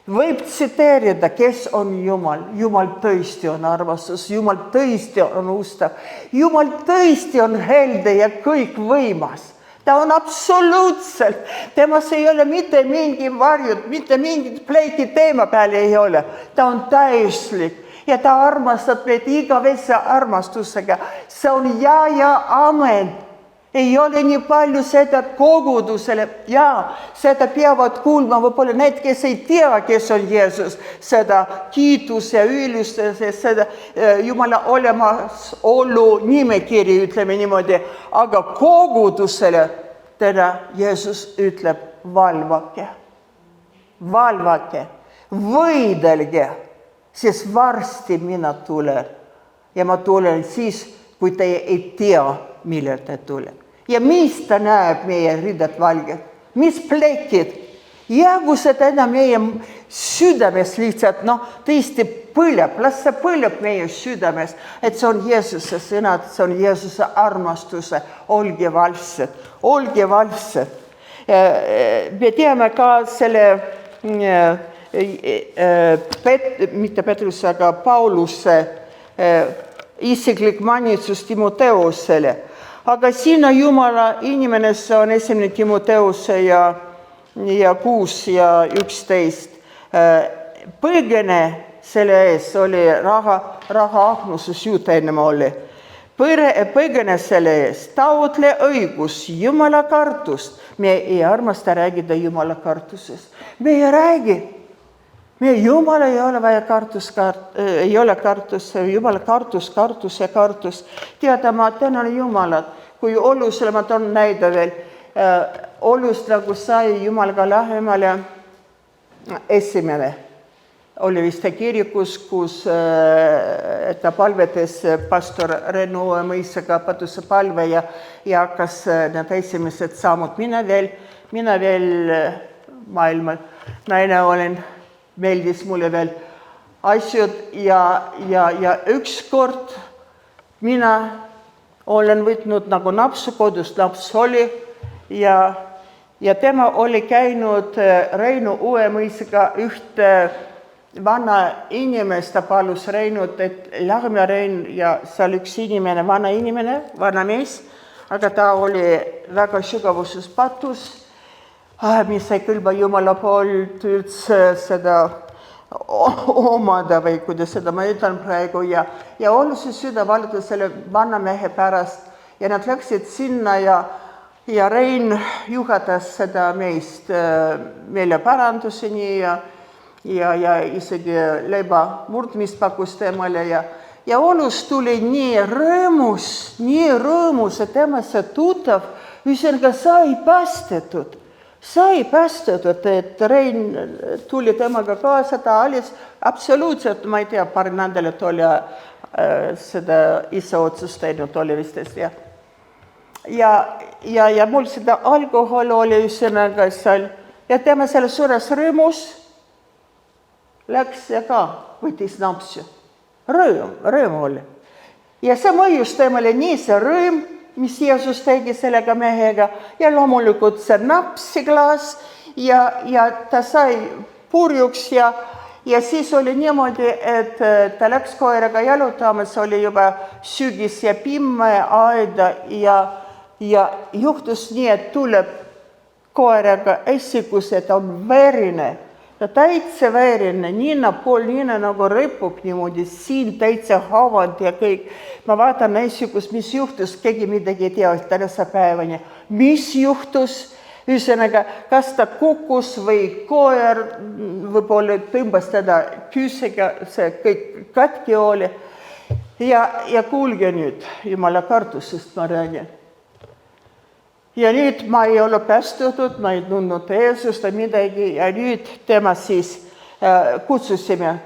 Võib tsiteerida, kes on Jumal. Jumal tõesti on armastus, Jumal tõesti on ustav, Jumal tõesti on helde ja kõik võimas. Ta on absoluutselt, temas ei ole mitte mingi varjud, mitte mingit pleiki teema peale ei ole. Ta on täiuslik ja ta armastab meid igavese armastusega. See on ja amen. Ei ole nii palju seda kogudusele ja seda peavad kuulma võib-olla need, kes ei tea, kes on Jeesus, seda kiitus ja ülistus ja seda Jumala olemasolu nimekiri, ütleme niimoodi, aga kogudusele täna Jeesus ütleb valvake, võidelge, sest varsti mina tulen ja ma tulen siis, kui te ei tea, millal ta tuleb. Ja mis ta näeb meie riided valged? Mis plekid? Ja kui see täna meie südames lihtsalt, tõesti põleb, las see põleb meie südames, et see on Jeesuse sõnad, see on Jeesuse armastuse. Olge valvsed, olge valvsed. Me teame ka selle, mitte Petruse, aga Pauluse isiklik manitsus Timoteusele. Aga sinna Jumala inimenesse on 1. Timoteuse ja 6 ja 11. Põgene selle ees oli rahaahnus jutt ennem oli. Põgene selle ees, taotle õigus, Jumala kartust. Me ei armasta räägida Jumala kartusest. Me ei räägi. Me Jumal ei ole vaja ei ole kartus, Jumala kartus. Teada ma tänan Jumalat, kui olulisemad on näida veel. Olust nagu sai Jumalaga lähemale esimene. Oli vist kirikus, kus ta palvetes pastor Rennu mõisaga patuse palve ja hakkas need esimesed sammud. Mina veel maailmal naine olen. Meeldis mulle veel asjad ja ükskord mina olen võtnud nagu napsu kodust, naps oli ja tema oli käinud Reinu uue mõisaga ühte vana inimest, ta palus Reinut, et lähme Rein ja seal üks inimene, vana mees, aga ta oli väga sügavuses patus. Mis ei kõlba Jumala poolt üldse seda omada või kuidas seda ma ütlen praegu ja oli see süda valuda selle vana mehe pärast ja nad läksid sinna ja Rein juhatas seda meist meeleparanduseni ja isegi leiba murdmist pakkus temale ja olus tuli nii rõõmus, et tema see tuttav, ühesõnaga sai päästetud, et Rein tuli temaga kaasa, ta alis absoluutselt, ma ei tea, paar nädalat oli seda ise otsust teinud, oli vist ja mul seda alkohol oli ühesõnaga seal ja tema selle suures rõõmus läks ja ka võttis napsu. Rõõm oli. Ja see mõjus temale nii see rõõm, mis Jeesus tegi sellega mehega ja loomulikult see napsiklaas ja ta sai purjuks ja siis oli niimoodi, et ta läks koeraga jalutamas, oli juba sügis ja pime aeda ja juhtus nii, et tuleb koeraga esikus, et on verine. Ta täitsa verine, pool nina nagu ripub niimoodi, siin täitsa haavad ja kõik. Ma vaatan esikus, mis juhtus, keegi midagi ei tea tänase päevani. Mis juhtus? Ühesõnaga, kas ta kukkus või koer võib-olla tõmbas teda küüsega, see kõik katki oli. Ja kuulge nüüd, Jumala kartusest ma räägin. Ja nüüd ma ei ole päästutud, ma ei tundnud Jeesust või midagi ja nüüd tema siis kutsusime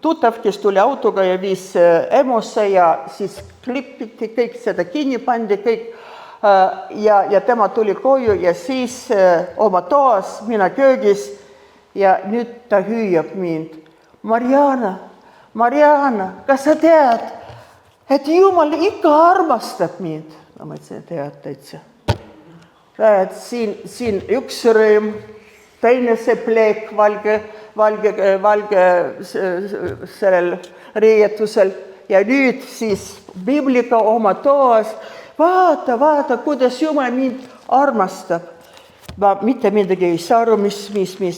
tuttav, kes tuli autoga ja viis EMO-sse ja siis klipiti kõik seda kinni pandi kõik ja tema tuli koju ja siis oma toas, mina köögis ja nüüd ta hüüab mind. Mariana, kas sa tead, et Jumal ikka armastab mind? Ma mõtlesin, et tead täitsa. Siin üks rõõm, teine see pleek valge sellel riietusel ja nüüd siis Biblika oma toas. Vaata, kuidas Jumal mind armastab. Ma mitte midagi ei saa aru, mis.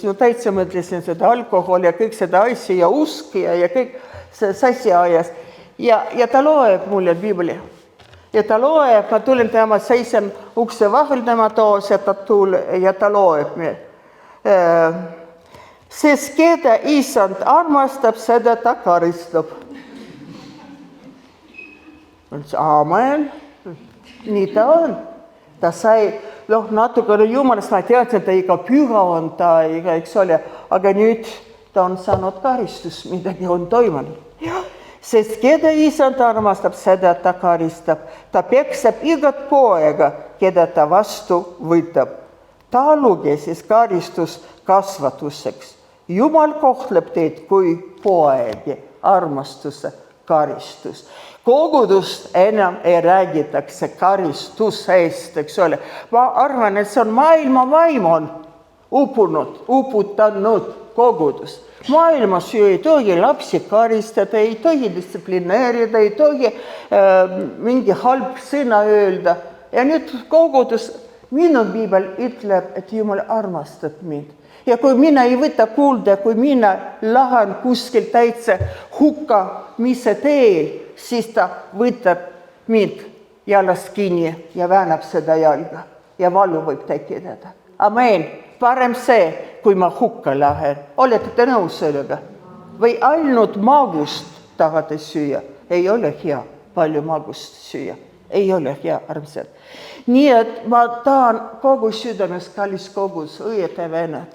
No täitsa mõtlesin seda alkohol ja kõik seda asja ja usk ja kõik see sassi ajas. Ja ta loeb mulle Bibli. Ja ta loeb, ma tulin tema seisen ukse vahel tema toos ja ta loeb meil. Sest keda Isand armastab, seda ta karistab. Aamen. Nii ta on. Ta sai, natukene Jumalast, ma teadsin, et ta iga püha on ta, eks ole, aga nüüd ta on saanud karistus, midagi on toimunud. Sest keda Isand armastab, seda ta karistab. Ta peksab igat poega, keda ta vastu võtab. Taluge siis karistus kasvatuseks. Jumal kohtleb teid kui poegi, armastuse karistus. Kogudust enam ei räägitakse karistusest, eks ole. Ma arvan, et see on maailma vaim on uputanud kogudus. Maailmas ju ei tohi lapsi karistada, ei tohi distsiplineerida, ei tohi mingi halb sõna öelda. Ja nüüd kogudus, minu piibel ütleb, et Jumal armastab mind. Ja kui mina ei võta kuulda, kui mina lähen kuskil täitsa hukka, mis see teel, siis ta võtab mind jalast kinni ja väänab seda jalga ja valu võib tekitada. Amen. Parem see, kui ma hukka lähen. Olete te nõus sellega? Või ainult magust tahate süüa? Ei ole hea palju magust süüa. Ei ole hea, armsad. Nii et ma tahan kogu südames, kallis kogus, õied ja vennad.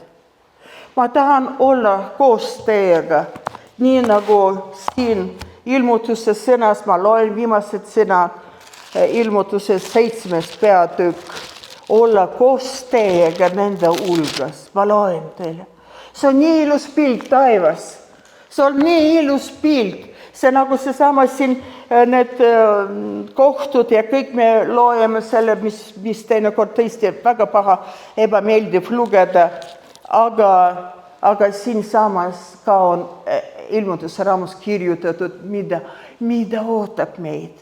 Ma tahan olla koos teiega, nii nagu siin ilmutuses sõnas, ma loen viimased sõna ilmutuses 7. peatükk, olla koos teiega nende hulgas. Ma loen teile. See on nii ilus pilt taevas. See on nii ilus pilt. See nagu seesama siin need kohtud ja kõik me loeme selle, mis teinekord tõesti väga paha ebameeldiv lugeda. Aga siin samas ka on ilmutuse raamus kirjutatud, mida ootab meid.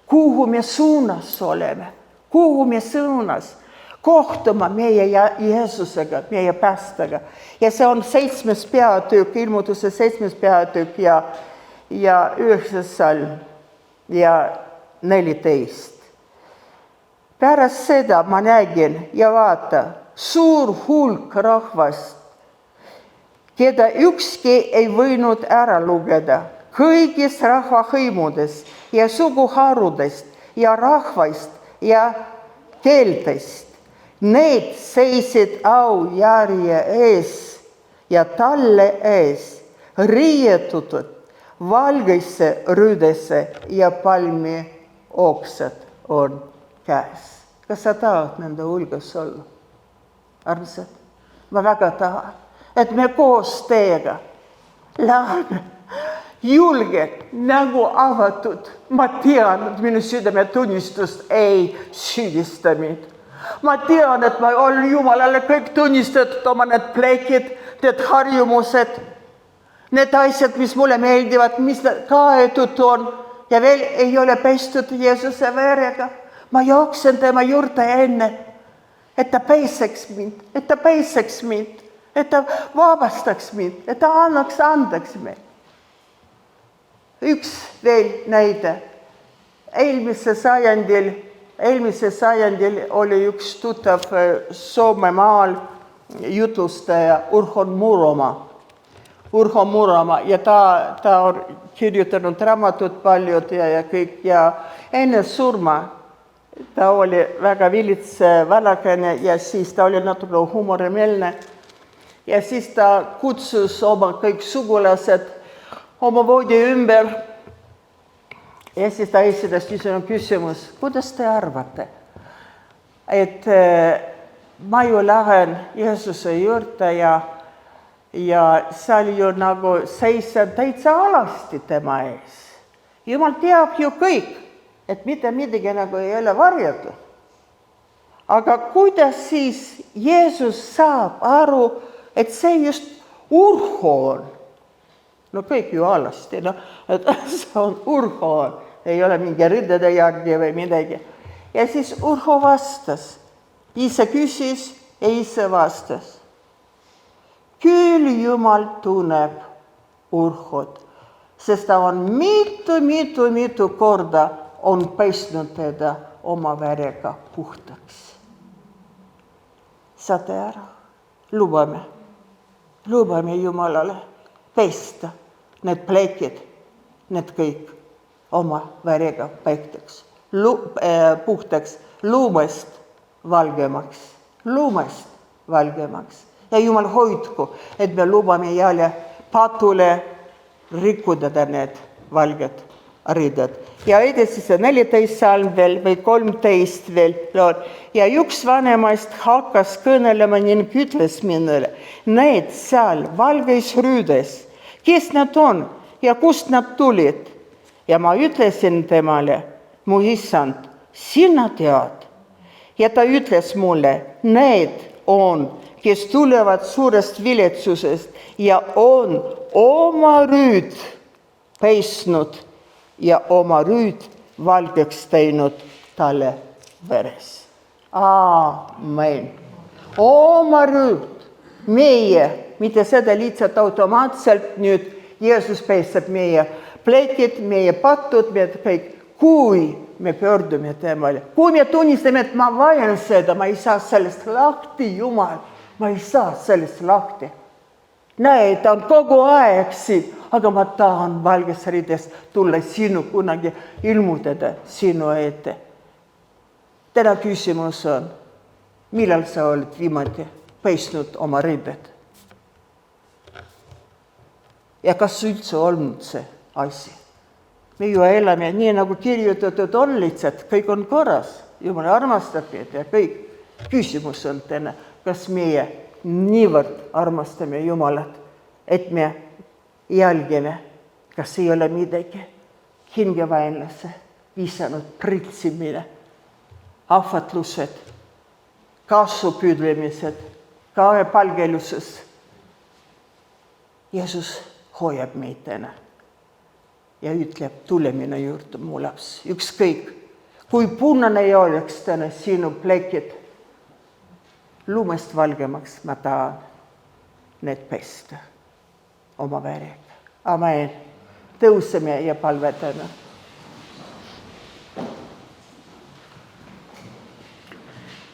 Kuhu me suunas oleme? Kuhu me suunas? Kohtuma meie Jeesusega, meie päästega. Ja see on 7. peatükk, ilmutuse 7. peatükk ja 9. salm ja 14. Pärast seda ma nägin ja vaata, suur hulk rahvast, keda ükski ei võinud ära lugeda, kõigist rahvahõimudest ja suguharudest ja rahvaist ja keeltest. Need seisid aujärje ees ja talle ees, riietutud valgesse rüüdesse ja palmi oksad on käes. Kas sa tahad nende hulgas olla? Armsad, ma väga tahan, et me koos teiega läheme julged, nagu avatud. Ma tean, et minu südame tunnistust ei süüdista mind. Ma tean, et ma olen Jumalale kõik tunnistatud oma need plekid, need harjumused, need asjad, mis mulle meeldivad, mis kaetud on ja veel ei ole pestud Jeesuse verega. Ma jooksen tema juurde enne, et ta peseks mind, et ta vabastaks mind, et ta annaks andeks meid. Üks veel näide. Eelmisel sajandil oli üks tuttav Soomemaal jutlustaja Urho Muroma ja ta on kirjutanud raamatut paljud ja kõik ja enne surma ta oli väga vilits valakene ja siis ta oli natuke humorimeelne ja siis ta kutsus oma kõik sugulased oma voodi ümber. Ja siis ta esitas küsimus, kuidas te arvate, et ma ju lähen Jeesuse juurde ja seal ju nagu seisan täitsa alasti tema ees. Jumal teab ju kõik, et mitte midagi nagu ei ole varjatu. Aga kuidas siis Jeesus saab aru, et see just Urho on? No kõik ju alasti, et see on Urho, ei ole mingi riddede järgi või midagi. Ja siis Urho vastas, ise küsis ja ise vastas. Küll Jumal tunneb Urhot, sest ta on mitu korda on pesnud teda oma verega puhtaks. Saate ära, lubame Jumalale pesta need plekid, need kõik oma verega puhtaks, luumest valgemaks. Ja Jumal hoidku, et me lubame jälle patule rikkuda need valged riided. Ja edasi see 14 salm veel või 13 veel. Ja üks vanemast hakkas kõnelema ning ütles minule, need seal valgeis rüüdes, kes nad on ja kust nad tulid? Ja ma ütlesin temale, mu issand, sina tead. Ja ta ütles mulle, need on kes tulevad suurest viletsusest ja on oma rüüd peisnud ja oma rüüd valgeks teinud talle veres. Aamen. Oma rüüd. Meie, mitte seda lihtsalt automaatselt nüüd Jeesus peistab meie plekid, meie patud, meie kõik. Kui me pöördume temale, kui me tunnistame, et ma vajan seda, ma ei saa sellest lahti, Jumal, ma ei saa sellest lahti. Näe, ta on kogu aeg siin, aga ma tahan valges rides tulla sinu kunagi ilmutada sinu ette. Täna küsimus on, millal sa oled viimati peisnud oma ribed? Ja kas üldse olnud see asi? Me ju elame nii, nagu kirjutatud on lihtsalt, kõik on korras, Jumal armastab meid ja kõik. Küsimus on täna, kas meie niivõrd armastame Jumalat, et me jälgime, kas ei ole midagi hingevaenlase visanud pritsimine, ahvatlused, kasupüüdlemised, kahepalgeluses. Jeesus hoiab meid täna ja ütleb, tule minu juurde, mu laps, ükskõik, kui punane ei oleks täna sinu plekid, lumest valgemaks ma tahan need pesta oma verega. Amen. Tõuseme ja palvetame.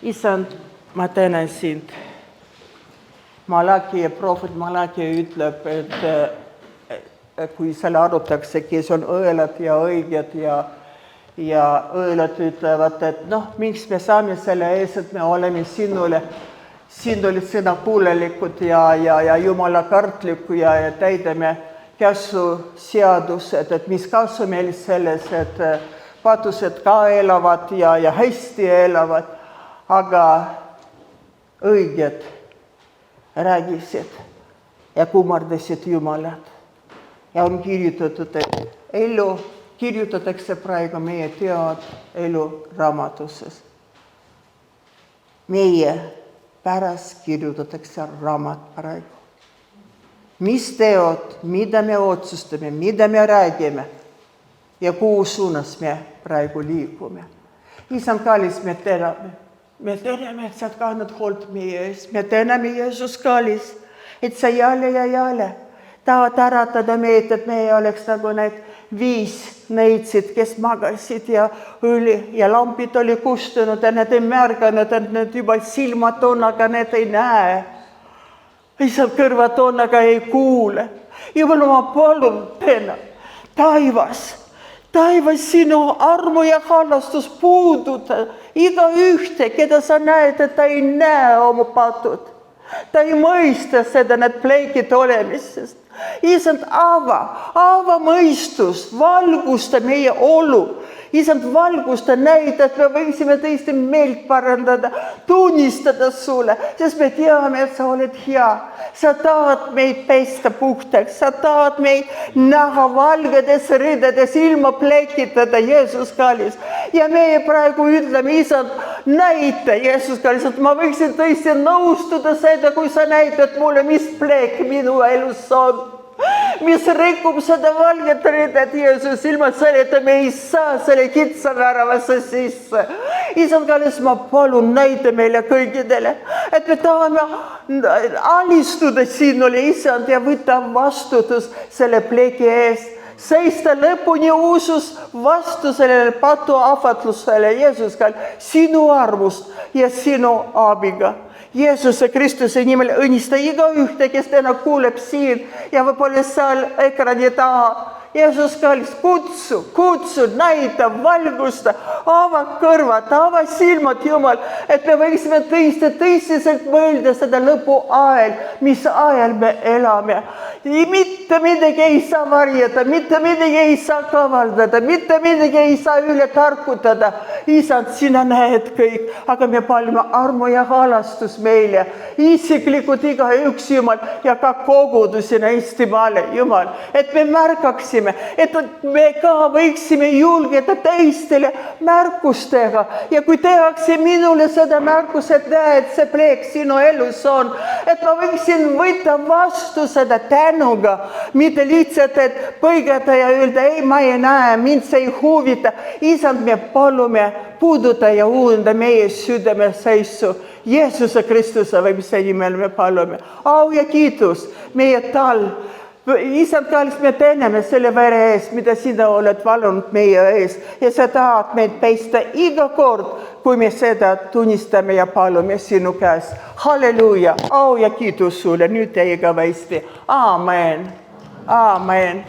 Isand, ma tänan sind. Malaki ja prohvet Malaki ütleb, et kui seal arutatakse, kes on õelad ja õiged ja õelad ütlevad, et miks me saame selle ees, et me oleme sinule sõna kuulelikud ja Jumala kartlikud ja täidame käsu seadused, et mis kasu meil selles, et patused ka elavad ja hästi elavad, aga õiged räägisid ja kummardasid Jumalat. Ja on kirjutatud, et elu kirjutatakse praegu meie teod elu raamatuses. Meie pärast kirjutatakse raamat praegu. Mis teod, mida me otsustame, mida me räägime ja kuhu suunas me praegu liigume. Isand kallis, me täname. Me täname, et sa oled kandnud hoolt meie ees. Me täname, Jeesus kallis, et sa jälle ja jälle tahad äratada meid, et meie oleks nagu need 5 neitsid, kes magasid ja õli ja lampid oli kustunud ja need ei märganud, et need juba silmad on, aga need ei näe. Isad kõrvad on, aga ei kuule. Jumal, ma palun täna, taivas sinu armu ja hallastus puuduta iga ühte, keda sa näed, et ta ei näe oma patud. Ta ei mõista seda, need pleegid olemisest. Isand, ava mõistus, valgusta meie olu. Isand, valgusta näida, et me võiksime tõesti meelt parandada, tunnistada sulle, sest me teame, et sa oled hea. Sa tahad meid pesta puhtaks, sa tahad meid näha valgedes ridades ilma plekitada, Jeesus kallis. Ja meie praegu ütleme, Isand, näita, Jeesus kallis, et ma võiksin tõesti nõustuda seda, kui sa näitad mulle, mis plek minu elus on. Mis rikub seda valget ridet, Jeesus, ilma selleta me ei saa selle kitsa väravasse sisse. Isand kallis, ma palun näita meile kõigidele, et me tahame alistuda sinule, Isand, ja võtta vastutus selle pleki eest. Seista lõpuni usus vastu sellele patu ahvatlusele, Jeesus kallis, sinu armust ja sinu abiga. Jeesuse Kristuse nimel õnnista iga ühte, kes täna kuuleb siin ja võib-olla seal ekrani taha. Jeesus kallis, kutsu, näita, valgusta, ava kõrvad, ava silmad, Jumal, et me võiksime tõsiselt mõelda seda lõpu ajal, mis ajal me elame. mitte midagi ei saa varjata, mitte midagi ei saa kavaldada, mitte midagi ei saa üle tarkutada. Isand, sina näed kõik, aga me palume armu ja halastus meile, isiklikult igaüks, Jumal, ja ka kogudusena Eestimaale, Jumal, et me märkaksime, et me ka võiksime julgeda teistele märkustega ja kui tehakse minule seda märkus, et näed, see pleek sinu elus on, et ma võiksin võtta vastu seda tänuga, mitte lihtsalt, et põigata ja öelda, ei, ma ei näe, mind see ei huvita. Isand, me palume puuduta ja uuenda meie südame seisu. Jeesuse Kristuse võimsa nimel me palume. Au ja kiitus meie tal. Isand, kallis, me täname selle vere ees, mida sina oled valunud meie ees ja sa tahad meid peista iga kord, kui me seda tunnistame ja palume sinu käes. Halleluuja, au ja kiitus sulle nüüd ja igavesti. Amen. Amen.